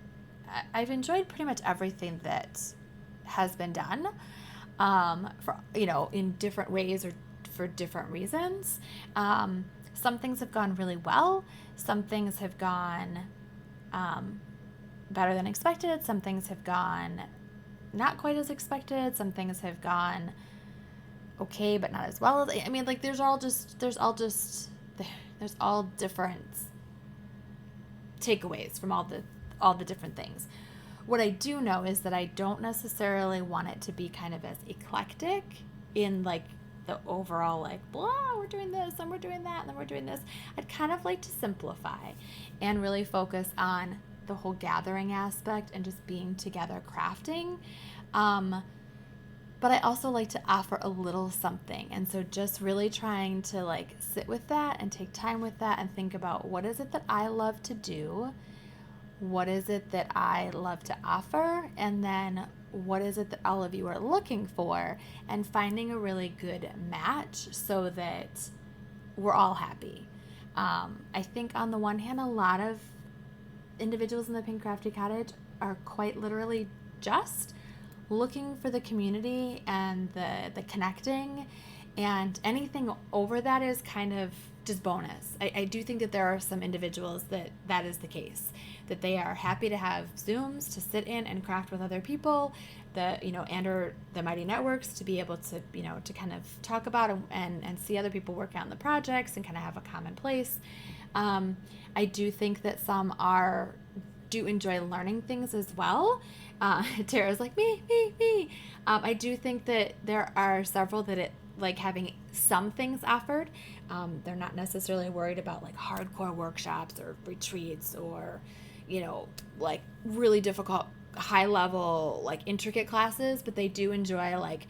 enjoyed pretty much everything that has been done, in different ways or for different reasons. Some things have gone really well. Some things have gone better than expected. Some things have gone not quite as expected. Some things have gone okay, but not as well as, there's all different takeaways from all the different things. What I do know is that I don't necessarily want it to be kind of as eclectic in, like, the overall, like, blah, we're doing this and we're doing that and then we're doing this. I'd kind of like to simplify and really focus on the whole gathering aspect and just being together crafting. But I also like to offer a little something. And so just really trying to, like, sit with that and take time with that and think about, what is it that I love to do? What is it that I love to offer? And then what is it that all of you are looking for? And finding a really good match so that we're all happy. I think on the one hand, a lot of individuals in the Pink Crafty Cottage are quite literally just looking for the community and the connecting, and anything over that is kind of just bonus. I do think that there are some individuals that is the case, that they are happy to have Zooms to sit in and craft with other people, and or the Mighty Networks to be able to, to kind of talk about and see other people work on the projects and kind of have a common place. I do think that some do enjoy learning things as well. Tara's like, me. I do think that there are several that like having some things offered. They're not necessarily worried about, like, hardcore workshops or retreats or, like, really difficult, high level, like, intricate classes, but they do enjoy, like,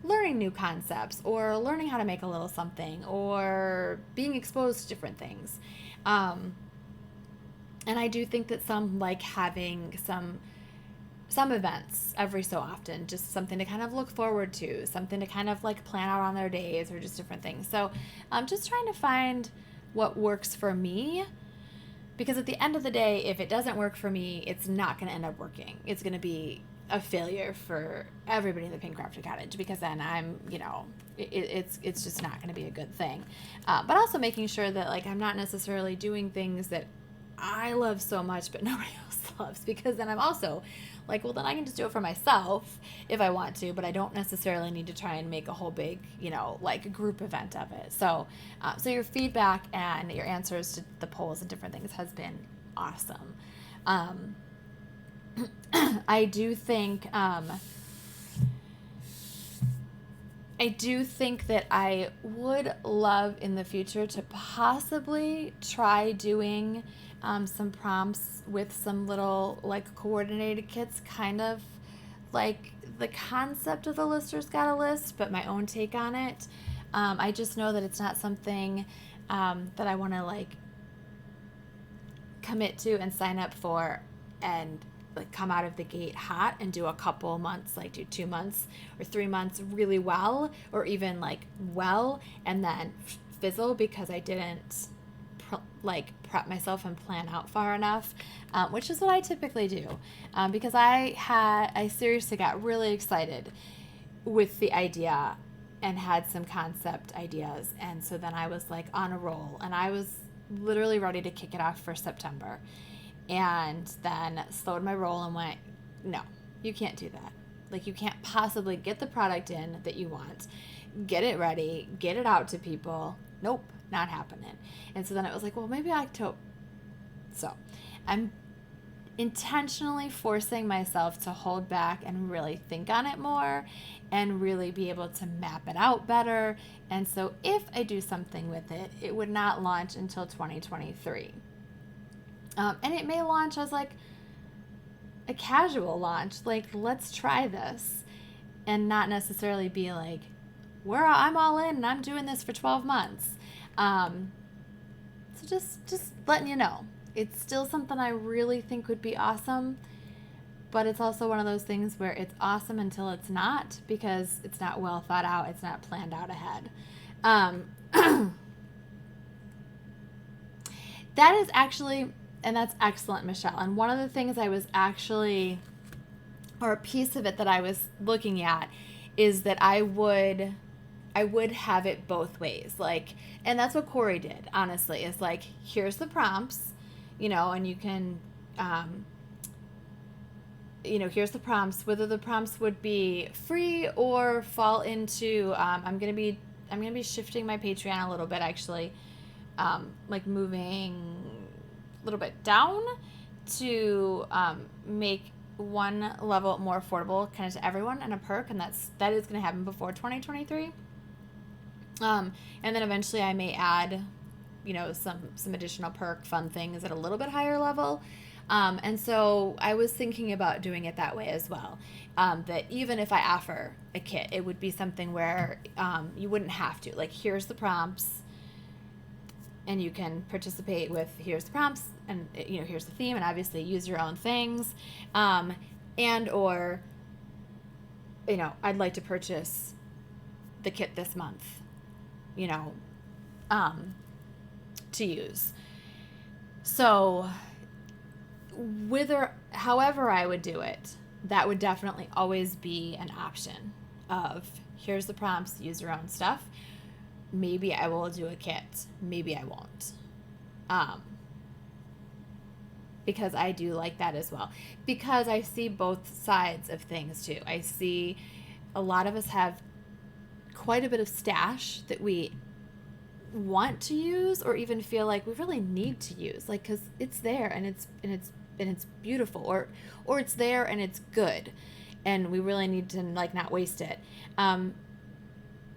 learning new concepts or learning how to make a little something or being exposed to different things. And I do think that some like having some events every so often, just something to kind of look forward to, something to kind of, like, plan out on their days or just different things. So I'm just trying to find what works for me, because at the end of the day, if it doesn't work for me, it's not going to end up working. It's going to be a failure for everybody in the Pink Crafty Cottage, because then I'm, it's just not going to be a good thing. But also making sure that, like, I'm not necessarily doing things that I love so much but nobody else loves, because then I'm also like, well, then I can just do it for myself if I want to, but I don't necessarily need to try and make a whole big, like, group event of it. So your feedback and your answers to the polls and different things has been awesome. I do think that I would love in the future to possibly try doing some prompts with some little, like, coordinated kits, kind of like the concept of the Lister's Got a List, but my own take on it. I just know that it's not something that I want to, like, commit to and sign up for and, like, come out of the gate hot and do a couple months, like do 2 months or 3 months really well, or even, like, well, and then fizzle because I didn't like prep myself and plan out far enough, which is what I typically do, because I seriously got really excited with the idea and had some concept ideas, and so then I was like on a roll, and I was literally ready to kick it off for September, and then slowed my roll and went, no, you can't do that. Like, you can't possibly get the product in that you want, get it ready, get it out to people. Nope, not happening. And so then it was like, well, maybe October. So I'm intentionally forcing myself to hold back and really think on it more and really be able to map it out better. And so if I do something with it, it would not launch until 2023. And it may launch as like a casual launch, like, let's try this, and not necessarily be like, I'm all in and I'm doing this for 12 months. So just letting you know, it's still something I really think would be awesome, but it's also one of those things where it's awesome until it's not, because it's not well thought out, it's not planned out ahead. That is actually, and that's excellent, Michelle. And one of the things I was actually, or a piece of it that I was looking at, is that I would have it both ways. Like, and that's what Corey did, honestly, is like, here's the prompts, and you can, here's the prompts, whether the prompts would be free or fall into, I'm going to be shifting my Patreon a little bit, actually, like moving a little bit down to make one level more affordable kind of to everyone, and a perk, and that is going to happen before 2023. And then eventually I may add, some additional perk fun things at a little bit higher level. And so I was thinking about doing it that way as well. That even if I offer a kit, it would be something where you wouldn't have to, like, here's the prompts, and you can participate with, here's the prompts, and here's the theme, and obviously use your own things, and or I'd like to purchase the kit this month, to use. So however I would do it, that would definitely always be an option of, here's the prompts, use your own stuff. Maybe I will do a kit. Maybe I won't. Because I do like that as well. Because I see both sides of things too. I see a lot of us have quite a bit of stash that we want to use, or even feel like we really need to use, like, because it's there and it's beautiful, or it's there and it's good, and we really need to, like, not waste it. And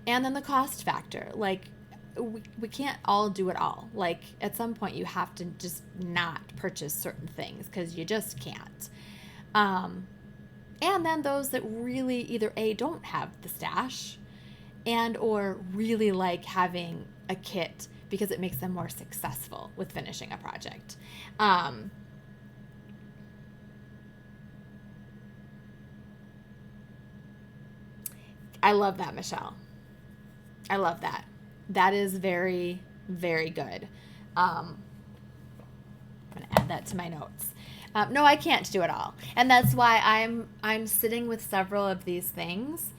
then the cost factor, like, we can't all do it all. Like, at some point you have to just not purchase certain things because you just can't. And then those that really either don't have the stash, and or really like having a kit because it makes them more successful with finishing a project. I love that, Michelle. I love that. That is very, very good. I'm going to add that to my notes. No, I can't do it all. And that's why I'm sitting with several of these things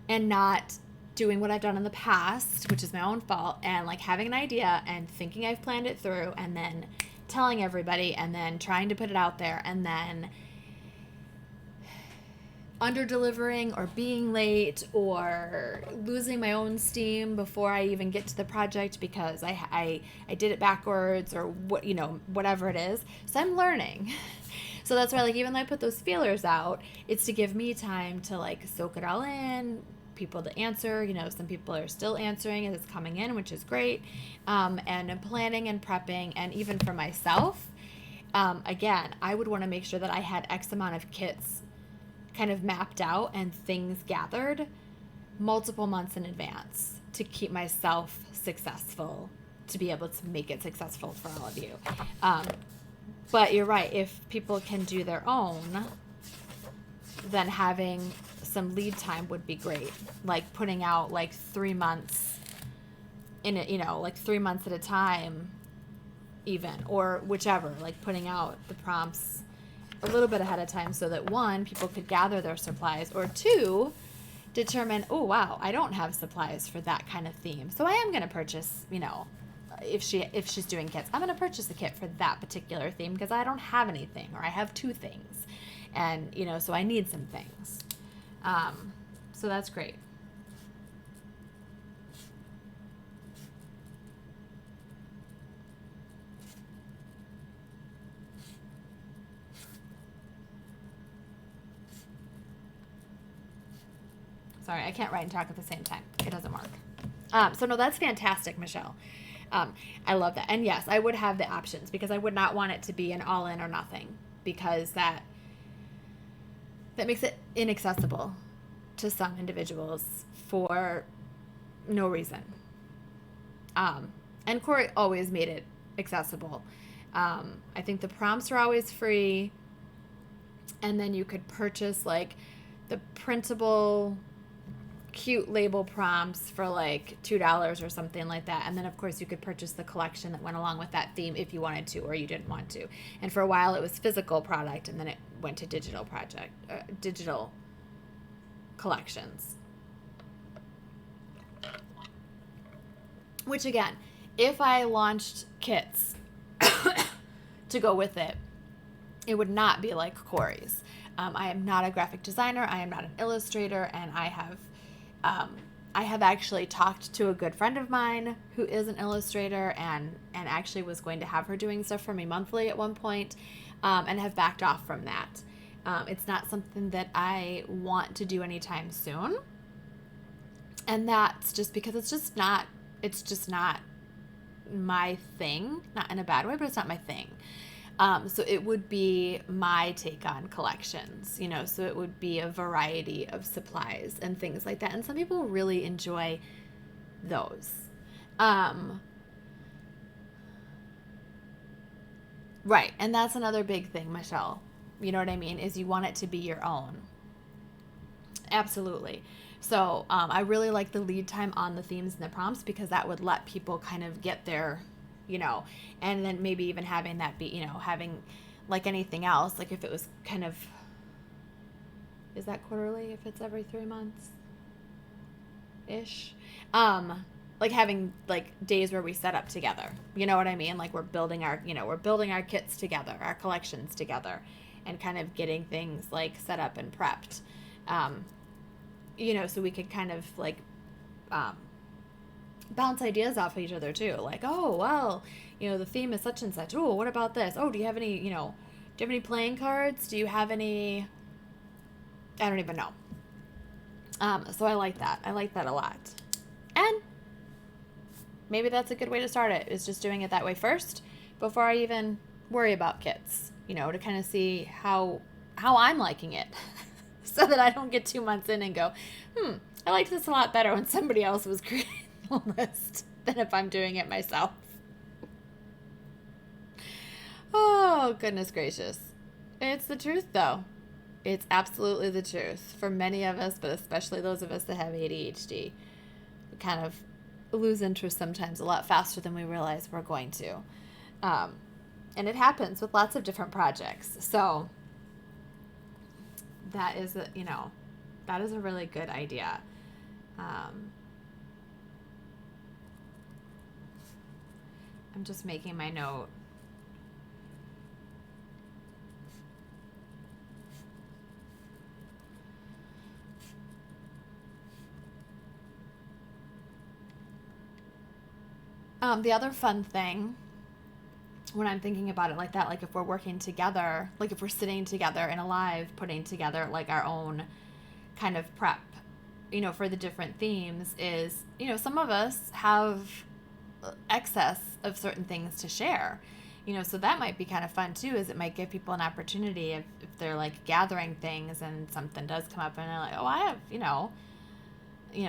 and not doing what I've done in the past, which is my own fault, and like having an idea and thinking I've planned it through, and then telling everybody, and then trying to put it out there, and then under-delivering or being late or losing my own steam before I even get to the project because I did it backwards, or whatever it is. So I'm learning. So that's why, like, even though I put those feelers out, it's to give me time to, like, soak it all in, people to answer. Some people are still answering as it's coming in, which is great. And planning and prepping, and even for myself, again, I would want to make sure that I had X amount of kits kind of mapped out and things gathered multiple months in advance to keep myself successful, to be able to make it successful for all of you. But you're right, if people can do their own, then having some lead time would be great. Like putting out like 3 months in it, like 3 months at a time even, or whichever, like putting out the prompts a little bit ahead of time so that one, people could gather their supplies, or two, determine, oh wow, I don't have supplies for that kind of theme, so I am going to purchase, if she's doing kits, I'm going to purchase a kit for that particular theme because I don't have anything, or I have two things, and so I need some things. So that's great. Sorry, I can't write and talk at the same time. It doesn't work. So no, that's fantastic, Michelle. I love that. And yes, I would have the options because I would not want it to be an all in or nothing, because that makes it inaccessible to some individuals for no reason. And Corey always made it accessible. I think the prompts are always free, and then you could purchase like the printable cute label prompts for like $2 or something like that, and then of course you could purchase the collection that went along with that theme if you wanted to, or you didn't want to. And for a while it was physical product, and then it went to digital collections, which again, if I launched kits to go with it, it would not be like Corey's. I am not a graphic designer, I am not an illustrator, and I have actually talked to a good friend of mine who is an illustrator and actually was going to have her doing stuff for me monthly at one point, and have backed off from that. It's not something that I want to do anytime soon. And that's just because it's just not my thing, not in a bad way, but it's not my thing. So it would be my take on collections, so it would be a variety of supplies and things like that. And some people really enjoy those. Right. And that's another big thing, Michelle. You know what I mean? Is you want it to be your own. Absolutely. So I really like the lead time on the themes and the prompts, because that would let people kind of get their, and then maybe even having that be, having like anything else, like if it was kind of, is that quarterly if it's every 3 months ish? Like having like days where we set up together, you know what I mean? Like we're building our kits together, our collections together, and kind of getting things like set up and prepped. So we could kind of like bounce ideas off of each other too. Like, oh, well, the theme is such and such. Oh, what about this? Oh, do you have any playing cards? Do you have any, I don't even know. So I like that. I like that a lot. And maybe that's a good way to start it, is just doing it that way first before I even worry about kits, to kind of see how I'm liking it. So that I don't get 2 months in and go, I liked this a lot better when somebody else was creating the list than if I'm doing it myself. Oh, goodness gracious. It's the truth, though. It's absolutely the truth. For many of us, but especially those of us that have ADHD, we kind of lose interest sometimes a lot faster than we realize we're going to. And it happens with lots of different projects. So that is a really good idea. I'm just making my note. The other fun thing when I'm thinking about it like that, like if we're working together, like if we're sitting together in a live, putting together like our own kind of prep, for the different themes, is, some of us have excess of certain things to share, so that might be kind of fun too, is it might give people an opportunity if they're like gathering things and something does come up and they're like, oh, I have,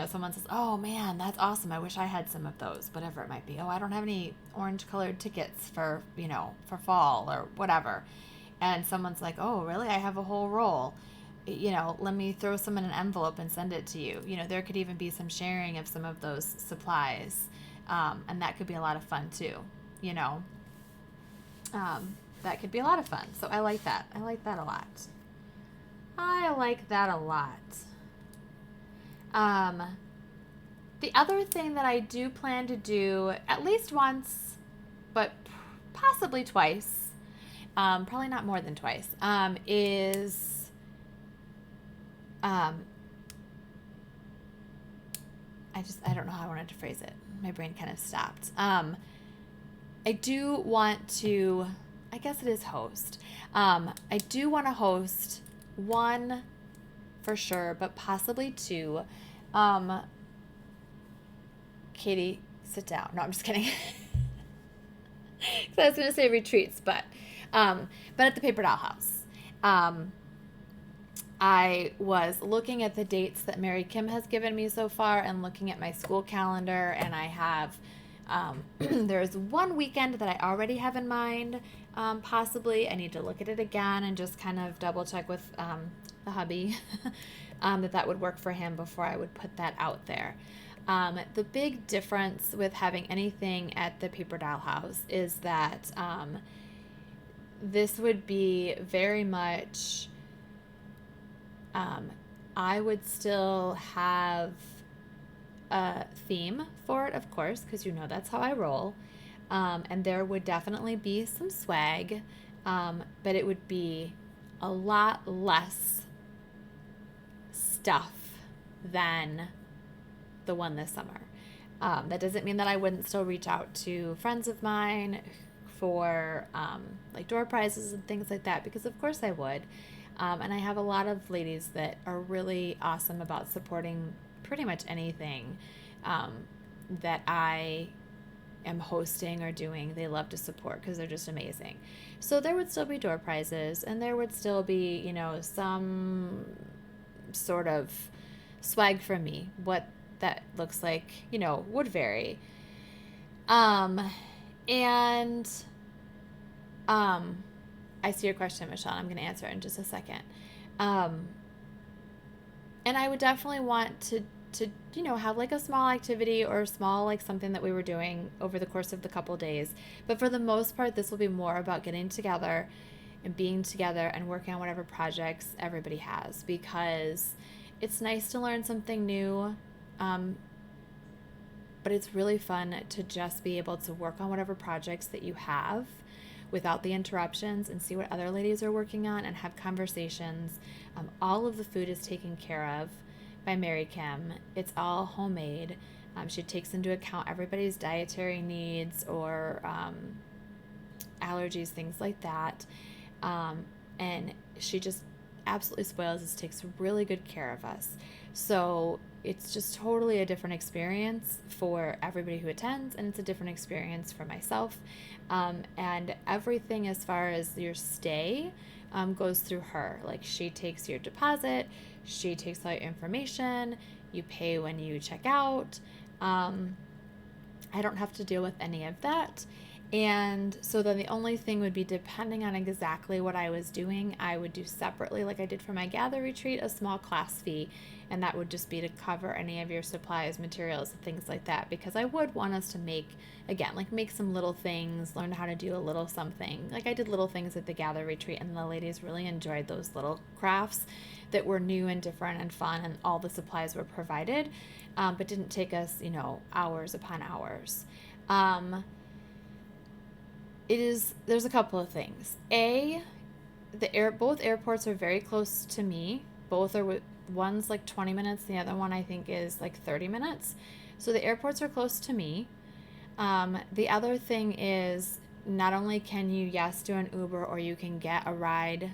someone says, oh man, that's awesome, I wish I had some of those, whatever it might be. Oh, I don't have any orange colored tickets for fall or whatever. And someone's like, oh, really? I have a whole roll. Let me throw some in an envelope and send it to you. There could even be some sharing of some of those supplies. And that could be a lot of fun too, That could be a lot of fun. So I like that. I like that a lot. I like that a lot. The other thing that I do plan to do at least once, but possibly twice, probably not more than twice, is I don't know how I wanted to phrase it. My brain kind of stopped. I do want to, I guess it is host. I do want to host one for sure, but possibly two. Katie, sit down. No, I'm just kidding. I was going to say retreats, but at the Paper Doll House. I was looking at the dates that Mary Kim has given me so far and looking at my school calendar, and I have there's one weekend that I already have in mind, possibly. I need to look at it again and just kind of double check with the hubby that would work for him before I would put that out there. The big difference with having anything at the Paper Doll House is that this would be very much, I would still have a theme for it, of course, because that's how I roll. And there would definitely be some swag, but it would be a lot less stuff than the one this summer. That doesn't mean that I wouldn't still reach out to friends of mine for like door prizes and things like that, because of course I would. And I have a lot of ladies that are really awesome about supporting pretty much anything that I am hosting or doing. They love to support because they're just amazing. So there would still be door prizes, and there would still be, some sort of swag from me. What that looks like, would vary. And I see your question, Michelle. I'm going to answer it in just a second. And I would definitely want to have like a small activity or small, like something that we were doing over the course of the couple days. But for the most part, this will be more about getting together and being together and working on whatever projects everybody has, because it's nice to learn something new. But it's really fun to just be able to work on whatever projects that you have without the interruptions and see what other ladies are working on and have conversations. All of the food is taken care of by Mary Kim. It's all homemade. She takes into account everybody's dietary needs or allergies, things like that. And she just absolutely spoils us, takes really good care of us. So it's just totally a different experience for everybody who attends, and it's a different experience for myself. And everything as far as your stay goes through her. Like, she takes your deposit, she takes all your information, you pay when you check out. I don't have to deal with any of that. And so then the only thing would be, depending on exactly what I was doing, I would do separately, like I did for my gather retreat, a small class fee. And that would just be to cover any of your supplies, materials, things like that. Because I would want us to make some little things, learn how to do a little something. Like, I did little things at the gather retreat, and the ladies really enjoyed those little crafts that were new and different and fun, and all the supplies were provided, but didn't take us, hours upon hours. There's a couple of things. Both airports are very close to me. Both are, one's like 20 minutes. The other one I think is like 30 minutes. So the airports are close to me. The other thing is, not only can you, do an Uber, or you can get a ride,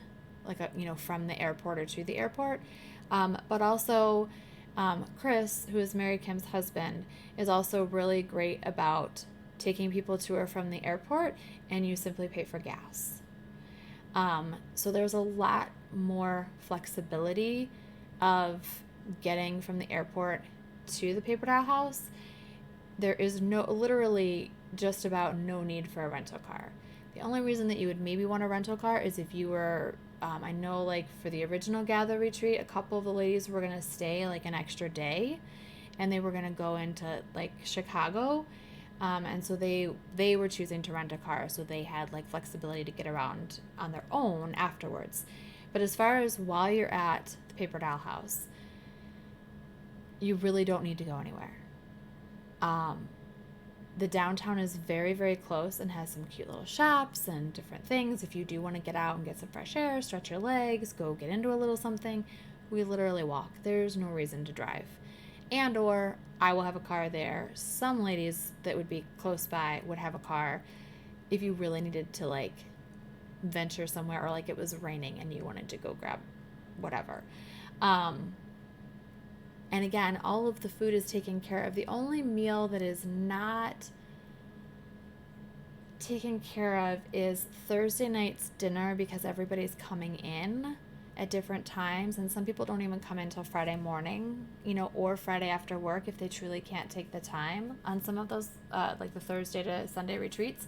from the airport or to the airport, but also, Chris, who is Mary Kim's husband, is also really great about taking people to or from the airport, and you simply pay for gas. So there's a lot more flexibility of getting from the airport to the Paper Doll House. There is literally just about no need for a rental car. The only reason that you would maybe want a rental car is if you were, I know, like for the original gather retreat, a couple of the ladies were going to stay like an extra day, and they were going to go into like Chicago. And so they were choosing to rent a car, so they had like flexibility to get around on their own afterwards. But as far as while you're at the paper doll house, you really don't need to go anywhere. Um, the downtown is very, very close and has some cute little shops and different things. If you do want to get out and get some fresh air, stretch your legs, go get into a little something, we literally walk. There's no reason to drive. And or I will have a car there. Some ladies that would be close by would have a car if you really needed to like venture somewhere, or like it was raining and you wanted to go grab whatever. And again, all of the food is taken care of. The only meal that is not taken care of is Thursday night's dinner, because everybody's coming in at different times, and some people don't even come in until Friday morning, or Friday after work if they truly can't take the time on some of those, like the Thursday to Sunday retreats.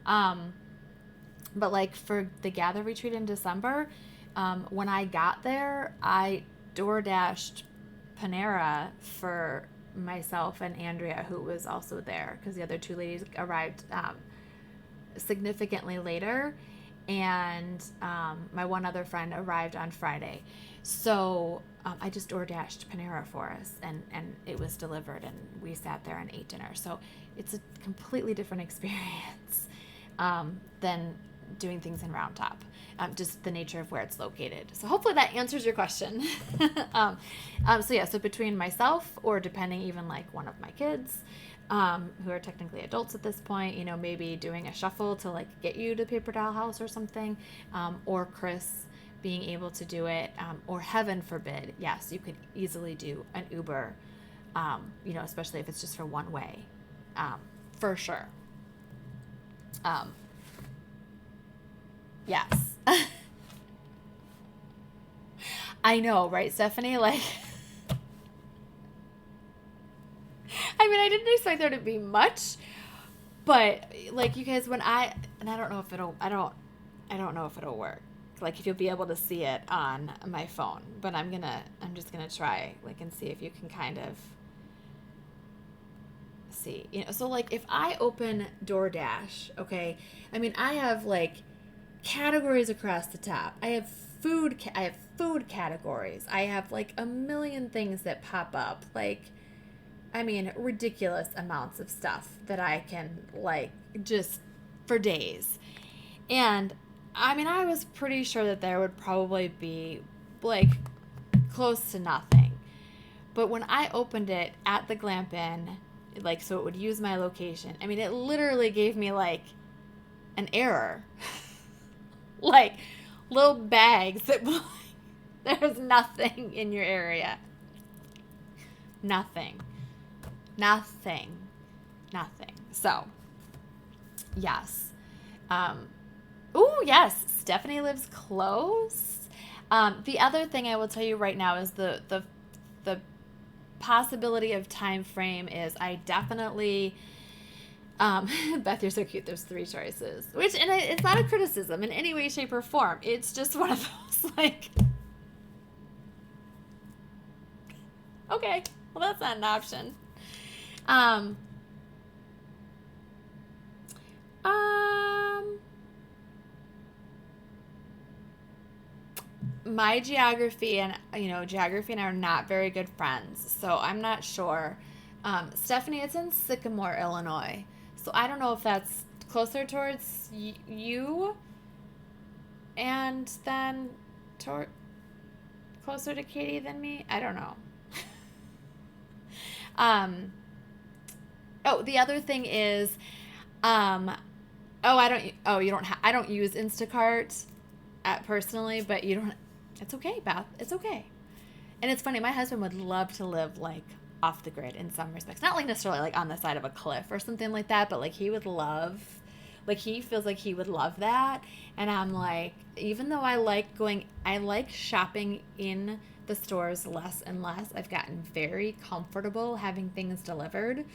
But like for the Gather retreat in December, when I got there, I DoorDashed Panera for myself and Andrea, who was also there, because the other two ladies arrived significantly later, and my one other friend arrived on Friday. So I just DoorDashed Panera for us, and it was delivered, and we sat there and ate dinner. So it's a completely different experience than doing things in Round Top, just the nature of where it's located. So hopefully that answers your question. So between myself, or depending even like one of my kids, who are technically adults at this point, maybe doing a shuffle to like get you to Paper Doll House or something, or Chris being able to do it, or heaven forbid, yes, you could easily do an Uber, especially if it's just for one way, for sure. Yes. I know, right, Stephanie? Like, I mean, I didn't expect there to be much, but like you guys, I don't know if I don't know if it'll work. Like if you'll be able to see it on my phone, but I'm just gonna try like and see if you can kind of see, so like if I open DoorDash, okay, I mean, I have like categories across the top. I have food categories. I have like a million things that pop up, like, I mean, ridiculous amounts of stuff that I can like just for days. And I mean, I was pretty sure that there would probably be like close to nothing. But when I opened it at the Glamp Inn, like, so it would use my location, I mean, it literally gave me like an error. Like little bags that there's nothing in your area. Nothing. So, yes. Yes, Stephanie lives close. The other thing I will tell you right now is the possibility of time frame is I definitely, Beth, you're so cute. There's 3 choices, and it's not a criticism in any way, shape, or form. It's just one of those like, okay, well, that's not an option. My geography and I are not very good friends, so I'm not sure. Stephanie, it's in Sycamore, Illinois, so I don't know if that's closer towards you, and then closer to Katie than me. I don't know. The other thing is, I don't use Instacart personally, but you don't. It's okay, Beth. It's okay. And it's funny, my husband would love to live like off the grid in some respects. Not like necessarily like on the side of a cliff or something like that, but like he feels like he would love that. And I'm like, even though I like shopping in the stores less and less. I've gotten very comfortable having things delivered.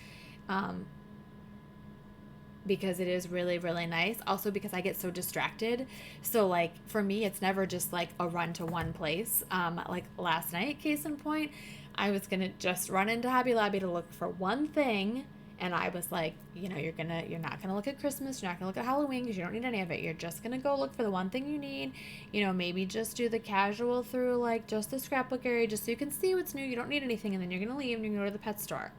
Because it is really, really nice. Also because I get so distracted. So like for me, it's never just like a run to one place. Like last night, case in point, I was going to just run into Hobby Lobby to look for one thing And I was like, you're not gonna look at Christmas, you're not gonna look at Halloween because you don't need any of it. You're just gonna go look for the one thing you need. Maybe just do the casual through like just the scrapbook area, just so you can see what's new. You don't need anything, and then you're gonna leave and you're gonna go to the pet store.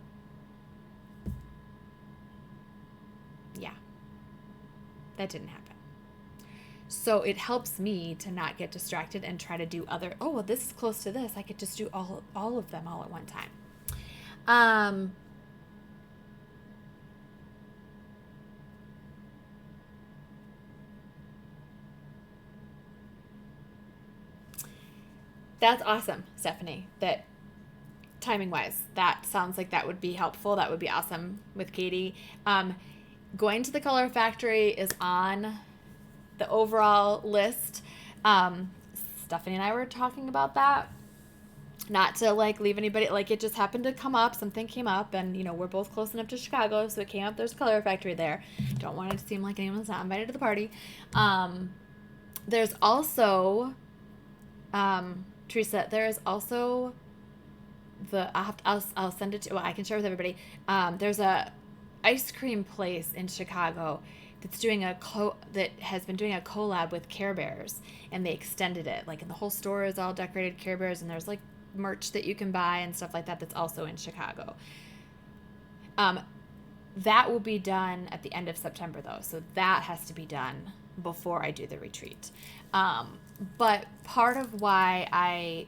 Yeah, that didn't happen. So it helps me to not get distracted and try to do other. Oh, well, this is close to this. I could just do all of them all at one time. That's awesome, Stephanie. That timing wise, that sounds like that would be helpful. That would be awesome with Katie. Going to the Color Factory is on the overall list. Stephanie and I were talking about that. Not to like leave anybody, like it just happened to come up. Something came up, and we're both close enough to Chicago, so it came up. There's a Color Factory there. Don't want it to seem like anyone's not invited to the party. There's also, Teresa. There is also I'll send it to. Well, I can share with everybody. There's a ice cream place in Chicago that's doing that has been doing a collab with Care Bears, and they extended it. Like, and the whole store is all decorated Care Bears, and there's like merch that you can buy and stuff like that. That's also in Chicago. That will be done at the end of September though, so that has to be done before I do the retreat. But part of why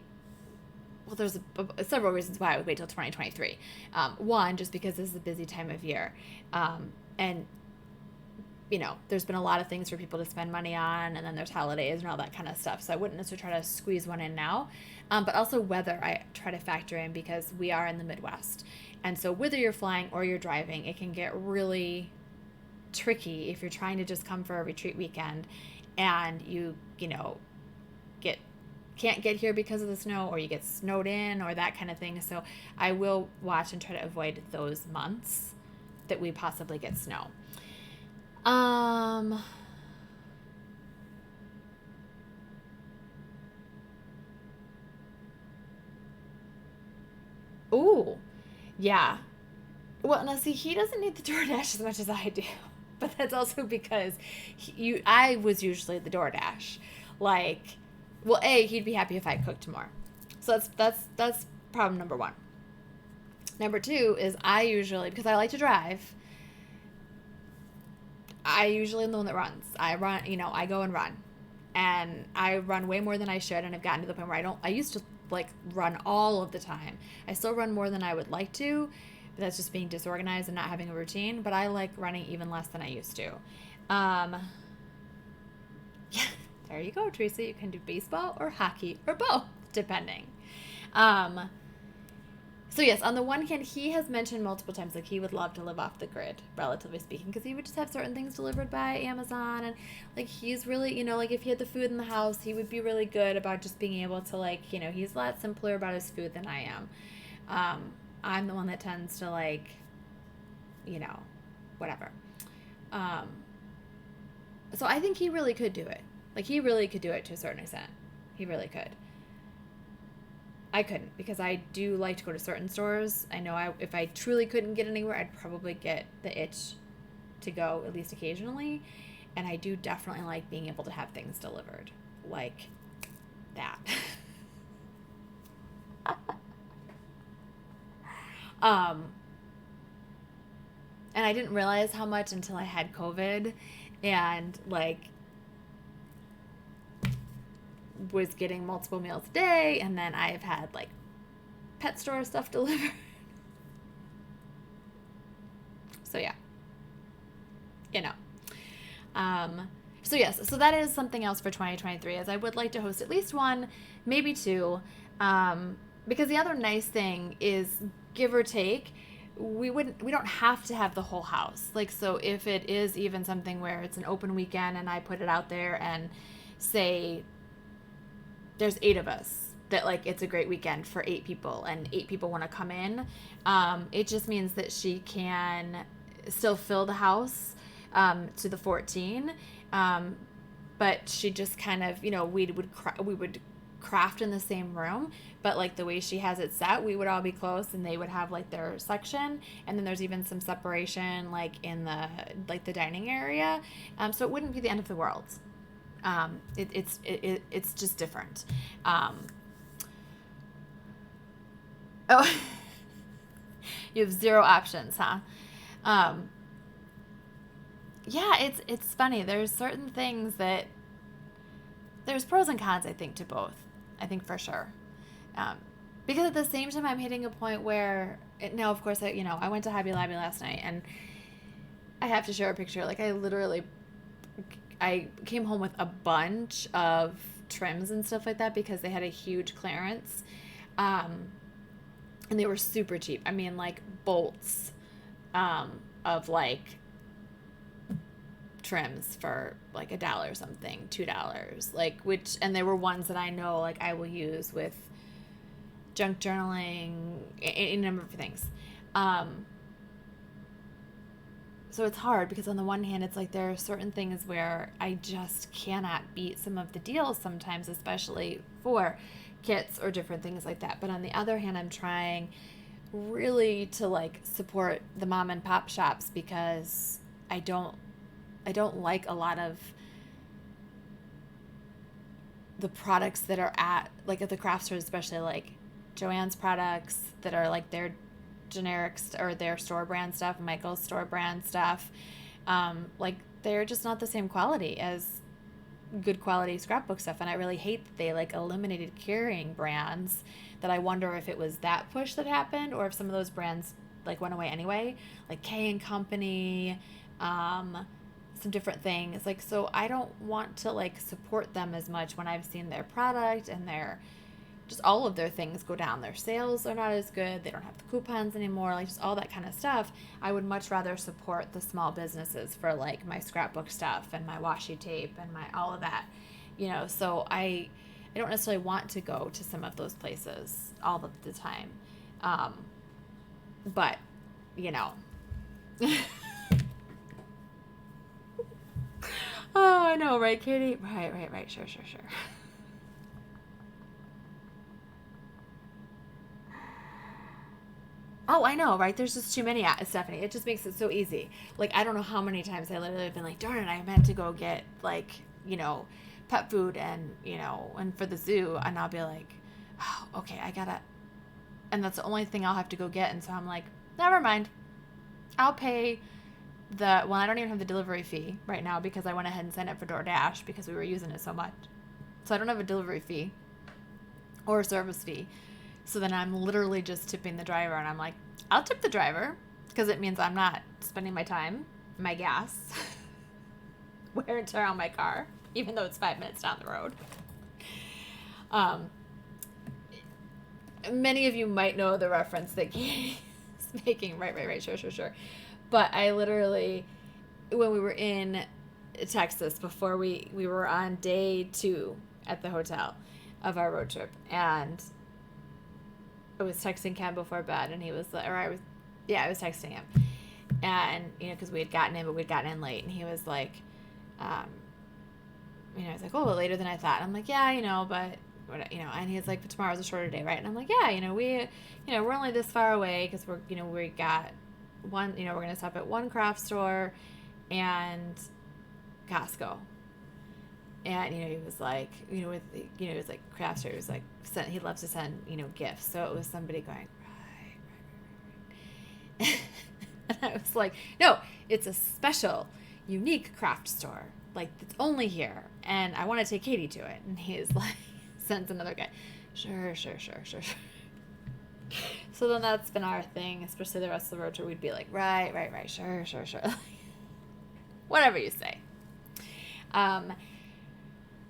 there's several reasons why I would wait till 2023. One, just because this is a busy time of year, and there's been a lot of things for people to spend money on, and then there's holidays and all that kind of stuff. So I wouldn't necessarily try to squeeze one in now. But also weather, I try to factor in because we are in the Midwest. And so whether you're flying or you're driving, it can get really tricky if you're trying to just come for a retreat weekend and you can't get here because of the snow, or you get snowed in or that kind of thing. So I will watch and try to avoid those months that we possibly get snow. Ooh, yeah. Well, now see, he doesn't need the DoorDash as much as I do, but that's also because I was usually the DoorDash. Like, well, he'd be happy if I cooked more. So that's problem number one. Number two is I usually, because I like to drive, I usually am the one that runs. I run, I go and run. And I run way more than I should, and I've gotten to the point where I used to like run all of the time. I still run more than I would like to, but that's just being disorganized and not having a routine. But I like running even less than I used to. Yeah, there you go, Teresa. You can do baseball or hockey or both, depending. So yes, on the one hand, he has mentioned multiple times, like, he would love to live off the grid, relatively speaking, because he would just have certain things delivered by Amazon, and like, he's really, like, if he had the food in the house, he would be really good about just being able to, like, he's a lot simpler about his food than I am. I'm the one that tends to, like, whatever. So I think he really could do it. Like, he really could do it to a certain extent. He really could. I couldn't, because I do like to go to certain stores. I know if I truly couldn't get anywhere, I'd probably get the itch to go at least occasionally. And I do definitely like being able to have things delivered like that. And I didn't realize how much until I had COVID and like was getting multiple meals a day, and then I've had like pet store stuff delivered. So yeah, so yes, so that is something else for 2023, as I would like to host at least one, maybe two, because the other nice thing is, give or take, we don't have to have the whole house. Like, so if it is even something where it's an open weekend and I put it out there and say there's 8 of us, that like it's a great weekend for 8 people and 8 people want to come in, it just means that she can still fill the house to the 14, but she just kind of, we would craft in the same room, but like the way she has it set, we would all be close and they would have like their section, and then there's even some separation like in the dining area, so it wouldn't be the end of the world. It's just different. Oh, you have zero options, huh? Um, yeah, it's funny. There's certain things that there's pros and cons, I think, to both. I think for sure. Um, because at the same time, I'm hitting a point where now, of course, I went to Hobby Lobby last night, and I have to share a picture. Like I came home with a bunch of trims and stuff like that because they had a huge clearance, and they were super cheap. I mean, like bolts, of like trims for like $1 or something, $2, like, which, and they were ones that I know like I will use with junk journaling, a number of things. So it's hard because on the one hand, it's like there are certain things where I just cannot beat some of the deals sometimes, especially for kits or different things like that. But on the other hand, I'm trying really to like support the mom and pop shops because I don't like a lot of the products that are at like at the craft stores, especially like Joann's products that are like their generic or their store brand stuff, Michael's store brand stuff. Like they're just not the same quality as good quality scrapbook stuff, and I really hate that they like eliminated carrying brands. That I wonder if it was that push that happened or if some of those brands like went away anyway, like K and Company, some different things. Like, so I don't want to like support them as much when I've seen their product and their just all of their things go down. Their sales are not as good. They don't have the coupons anymore. Like just all that kind of stuff. I would much rather support the small businesses for like my scrapbook stuff and my washi tape and my all of that, So I don't necessarily want to go to some of those places all of the time, but Oh, I know, right, Katie? Right. Sure. Oh, I know, right? There's just too many, Stephanie. It just makes it so easy. Like, I don't know how many times I literally have been like, darn it, I meant to go get, like, pet food and for the zoo. And I'll be like, oh, okay, I gotta. And that's the only thing I'll have to go get. And so I'm like, never mind. I'll pay I don't even have the delivery fee right now because I went ahead and signed up for DoorDash because we were using it so much. So I don't have a delivery fee or a service fee. So then I'm literally just tipping the driver, and I'm like, I'll tip the driver because it means I'm not spending my time, my gas, wear and tear on my car, even though it's 5 minutes down the road. Many of you might know the reference that Katie's making. Right. Sure. But I literally, when we were in Texas before we were on day 2 at the hotel of our road trip, and I was texting Ken before bed, and he was like, I was texting him, and because we had gotten in, but we'd gotten in late, and he was like, I was like, oh, later than I thought. And I'm like, yeah, but and he's like, but tomorrow's a shorter day, right? And I'm like, yeah, we're only this far away because we got one, we're gonna stop at one craft store and Costco. And he was like, it was like craft store. He was like, he loves to send gifts. So it was somebody going right. And I was like, no, it's a special, unique craft store. Like it's only here, and I want to take Katie to it. And he's like, sends another guy. Sure. So then that's been our thing, especially the rest of the road trip. We'd be like, right, sure. Whatever you say.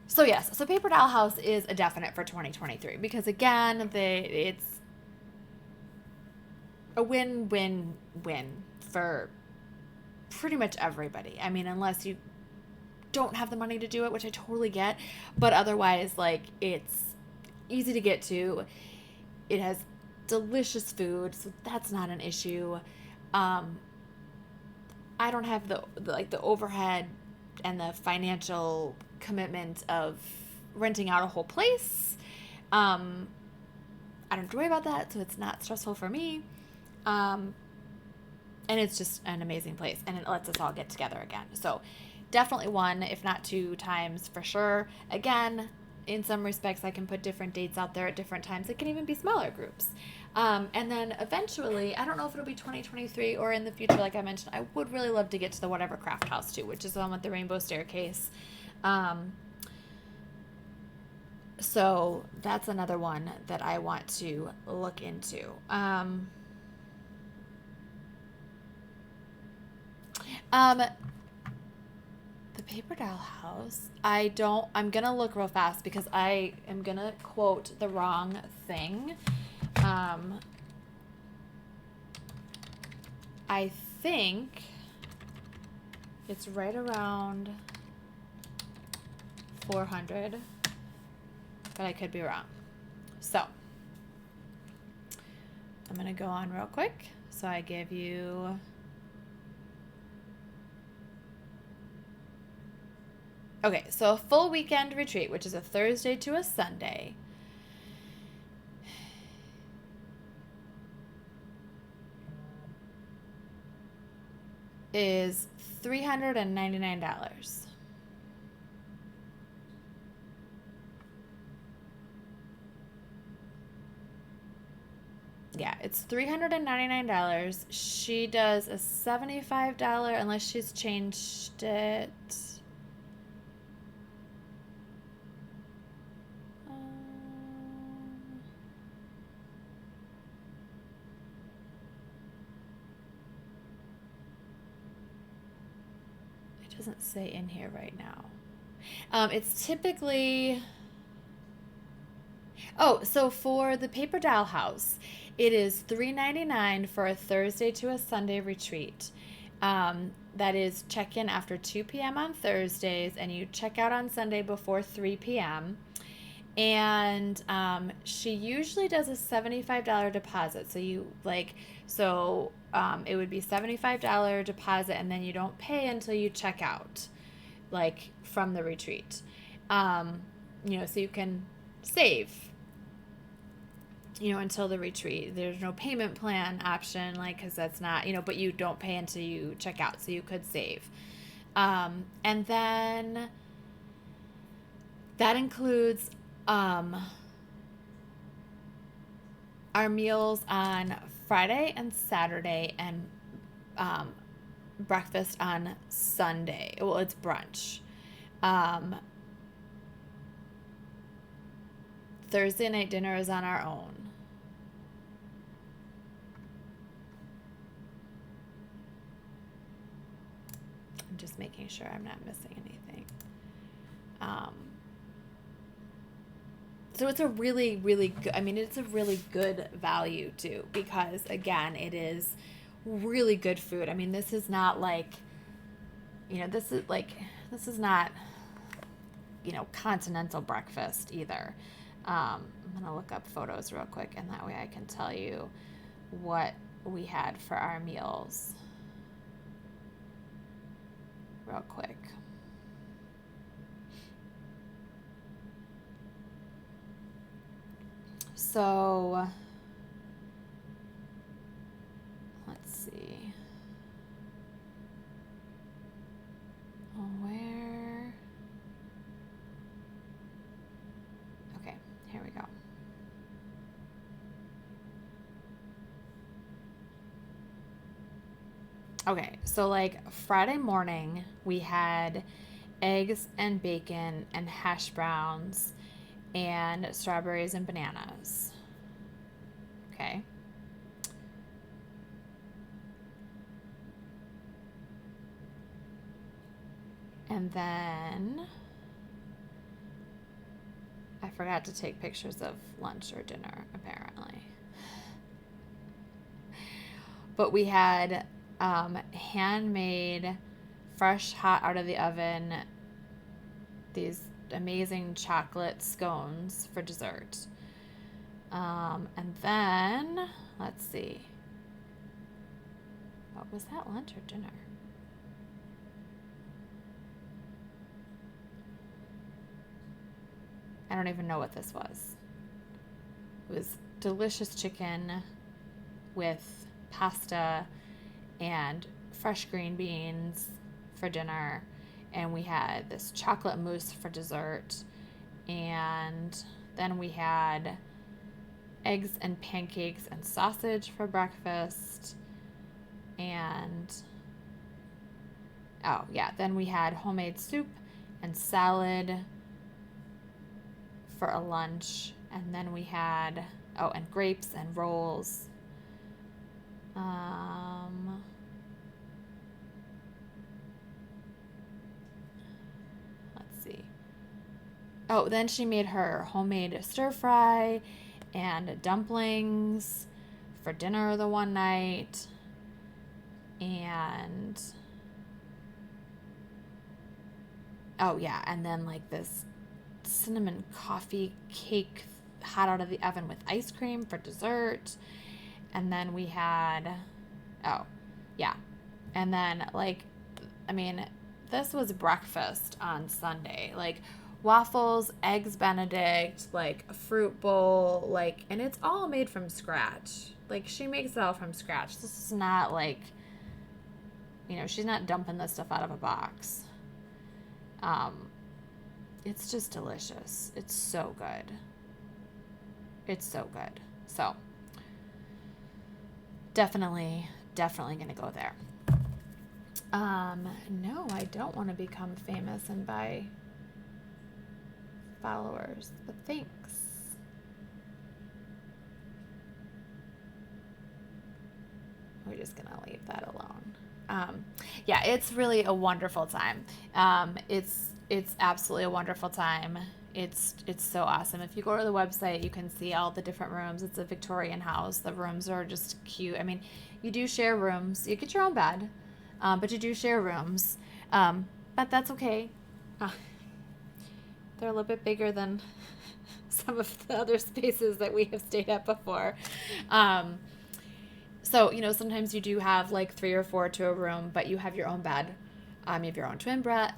So yes, so Paper Doll House is a definite for 2023 because again, it's a win-win-win for pretty much everybody. I mean, unless you don't have the money to do it, which I totally get, but otherwise, like, it's easy to get to. It has delicious food, so that's not an issue. I don't have the overhead and the financial commitment of renting out a whole place. I don't have to worry about that, so it's not stressful for me. And it's just an amazing place, and it lets us all get together again. So definitely one, if not 2 times for sure. Again, in some respects, I can put different dates out there at different times. It can even be smaller groups. And then eventually, I don't know if it'll be 2023 or in the future, like I mentioned, I would really love to get to the Whatever Craft House too, which is the one with the rainbow staircase. So that's another one that I want to look into. The paper doll house. I'm going to look real fast because I am going to quote the wrong thing. I think it's right around 400, but I could be wrong. So I'm going to go on real quick. So I give you okay, so a full weekend retreat, which is a Thursday to a Sunday, is $399. Yeah, it's $399. She does a $75 unless she's changed it. It doesn't say in here right now. It's typically... Oh, so for the paper doll house, it is $399 for a Thursday to a Sunday retreat. That is check-in after 2 p.m. on Thursdays, and you check out on Sunday before 3 p.m. And she usually does a $75 deposit. So it would be $75 deposit, and then you don't pay until you check out, like from the retreat. So you can save, until the retreat. There's no payment plan option, because that's not, but you don't pay until you check out, so you could save. And then that includes our meals on Friday and Saturday, and breakfast on Sunday. Well, it's brunch. Thursday night dinner is on our own. I'm just making sure I'm not missing anything. So it's a really, really good, it's a really good value too, because again, it is really good food. This is not this is not, continental breakfast either. I'm going to look up photos real quick, and that way I can tell you what we had for our meals real quick. So let's see. Where? Okay, here we go. Okay, so Friday morning we had eggs and bacon and hash browns and strawberries and bananas. Okay. And then I forgot to take pictures of lunch or dinner, apparently. But we had handmade, fresh, hot out of the oven, these amazing chocolate scones for dessert. And then, let's see. What was that, lunch or dinner? I don't even know what this was. It was delicious chicken with pasta and fresh green beans for dinner. And we had this chocolate mousse for dessert. And then we had eggs and pancakes and sausage for breakfast. And oh, yeah, then we had homemade soup and salad for a lunch. And then we had, oh, and grapes and rolls. Let's see. Oh, then she made her homemade stir fry and dumplings for dinner the one night. And oh yeah, and then like this cinnamon coffee cake hot out of the oven with ice cream for dessert. And then we had, oh yeah, and then like, I mean, this was breakfast on Sunday, like waffles, eggs Benedict, like a fruit bowl, like, and it's all made from scratch. Like she makes it all from scratch. This is not like, you know, she's not dumping this stuff out of a box. It's just delicious. It's so good. It's so good. So definitely gonna go there. No, I don't want to become famous and buy followers, but thanks. We're just gonna leave that alone. Yeah, it's really a wonderful time. It's absolutely a wonderful time. It's so awesome. If you go to the website, you can see all the different rooms. It's a Victorian house. The rooms are just cute. I mean, you do share rooms. You get your own bed, but you do share rooms. But that's okay. They're a little bit bigger than some of the other spaces that we have stayed at before. So, you know, sometimes you do have like 3 or 4 to a room, but you have your own bed. You have your own twin bed,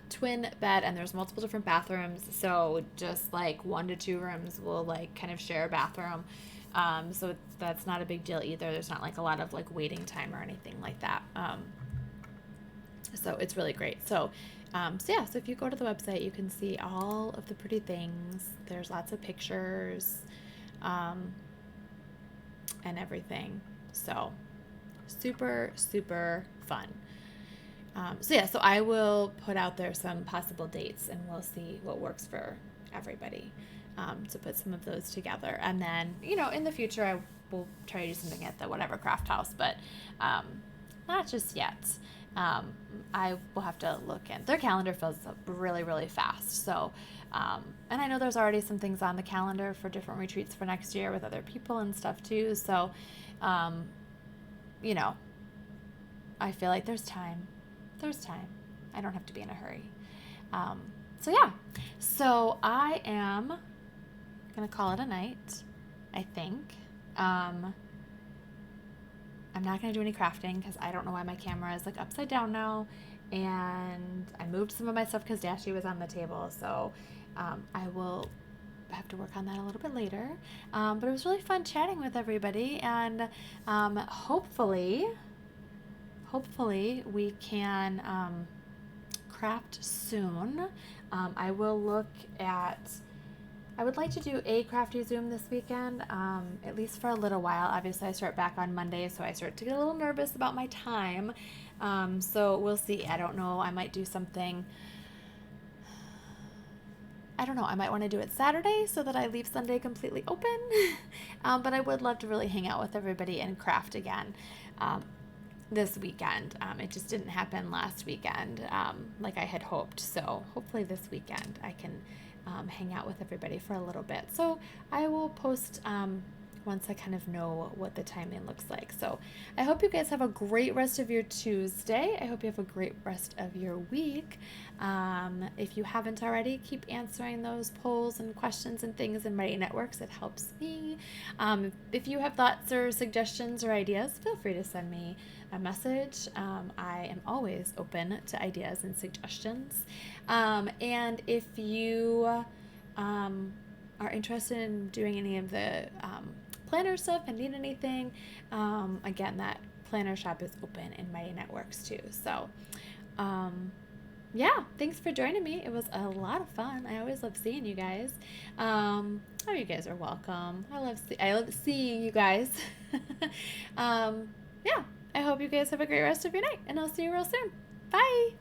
and there's multiple different bathrooms. So just like 1 to 2 rooms will like kind of share a bathroom. So that's not a big deal either. There's not like a lot of like waiting time or anything like that. So it's really great. So yeah, so if you go to the website, you can see all of the pretty things. There's lots of pictures, and everything. So super, super fun. So yeah, so I will put out there some possible dates, and we'll see what works for everybody, to put some of those together. And then, you know, in the future, I will try to do something at the whatever craft house, but not just yet. I will have to look in. Their calendar fills up really, really fast. So, and I know there's already some things on the calendar for different retreats for next year with other people and stuff too. So, you know, I feel like there's time. There's time. I don't have to be in a hurry. So yeah, so I am going to call it a night, I think. I'm not going to do any crafting because I don't know why my camera is like upside down now. And I moved some of my stuff because Dashi was on the table. So I will have to work on that a little bit later. But it was really fun chatting with everybody. And hopefully we can craft soon. I will look at, I would like to do a crafty Zoom this weekend, at least for a little while. Obviously I start back on Monday, so I start to get a little nervous about my time. So we'll see. I don't know. I might do something. I don't know. I might want to do it Saturday so that I leave Sunday completely open. But I would love to really hang out with everybody and craft again. This weekend. It just didn't happen last weekend like I had hoped. So hopefully this weekend I can hang out with everybody for a little bit. So I will post once I kind of know what the timing looks like. So I hope you guys have a great rest of your Tuesday. I hope you have a great rest of your week. If you haven't already, keep answering those polls and questions and things in Mighty Networks. It helps me. If you have thoughts or suggestions or ideas, feel free to send me a message. I am always open to ideas and suggestions. And if you are interested in doing any of the planner stuff and need anything, again, that planner shop is open in Mighty Networks too. So yeah, thanks for joining me. It was a lot of fun. I always love seeing you guys. Oh, you guys are welcome. I love seeing you guys. Yeah, I hope you guys have a great rest of your night, and I'll see you real soon. Bye.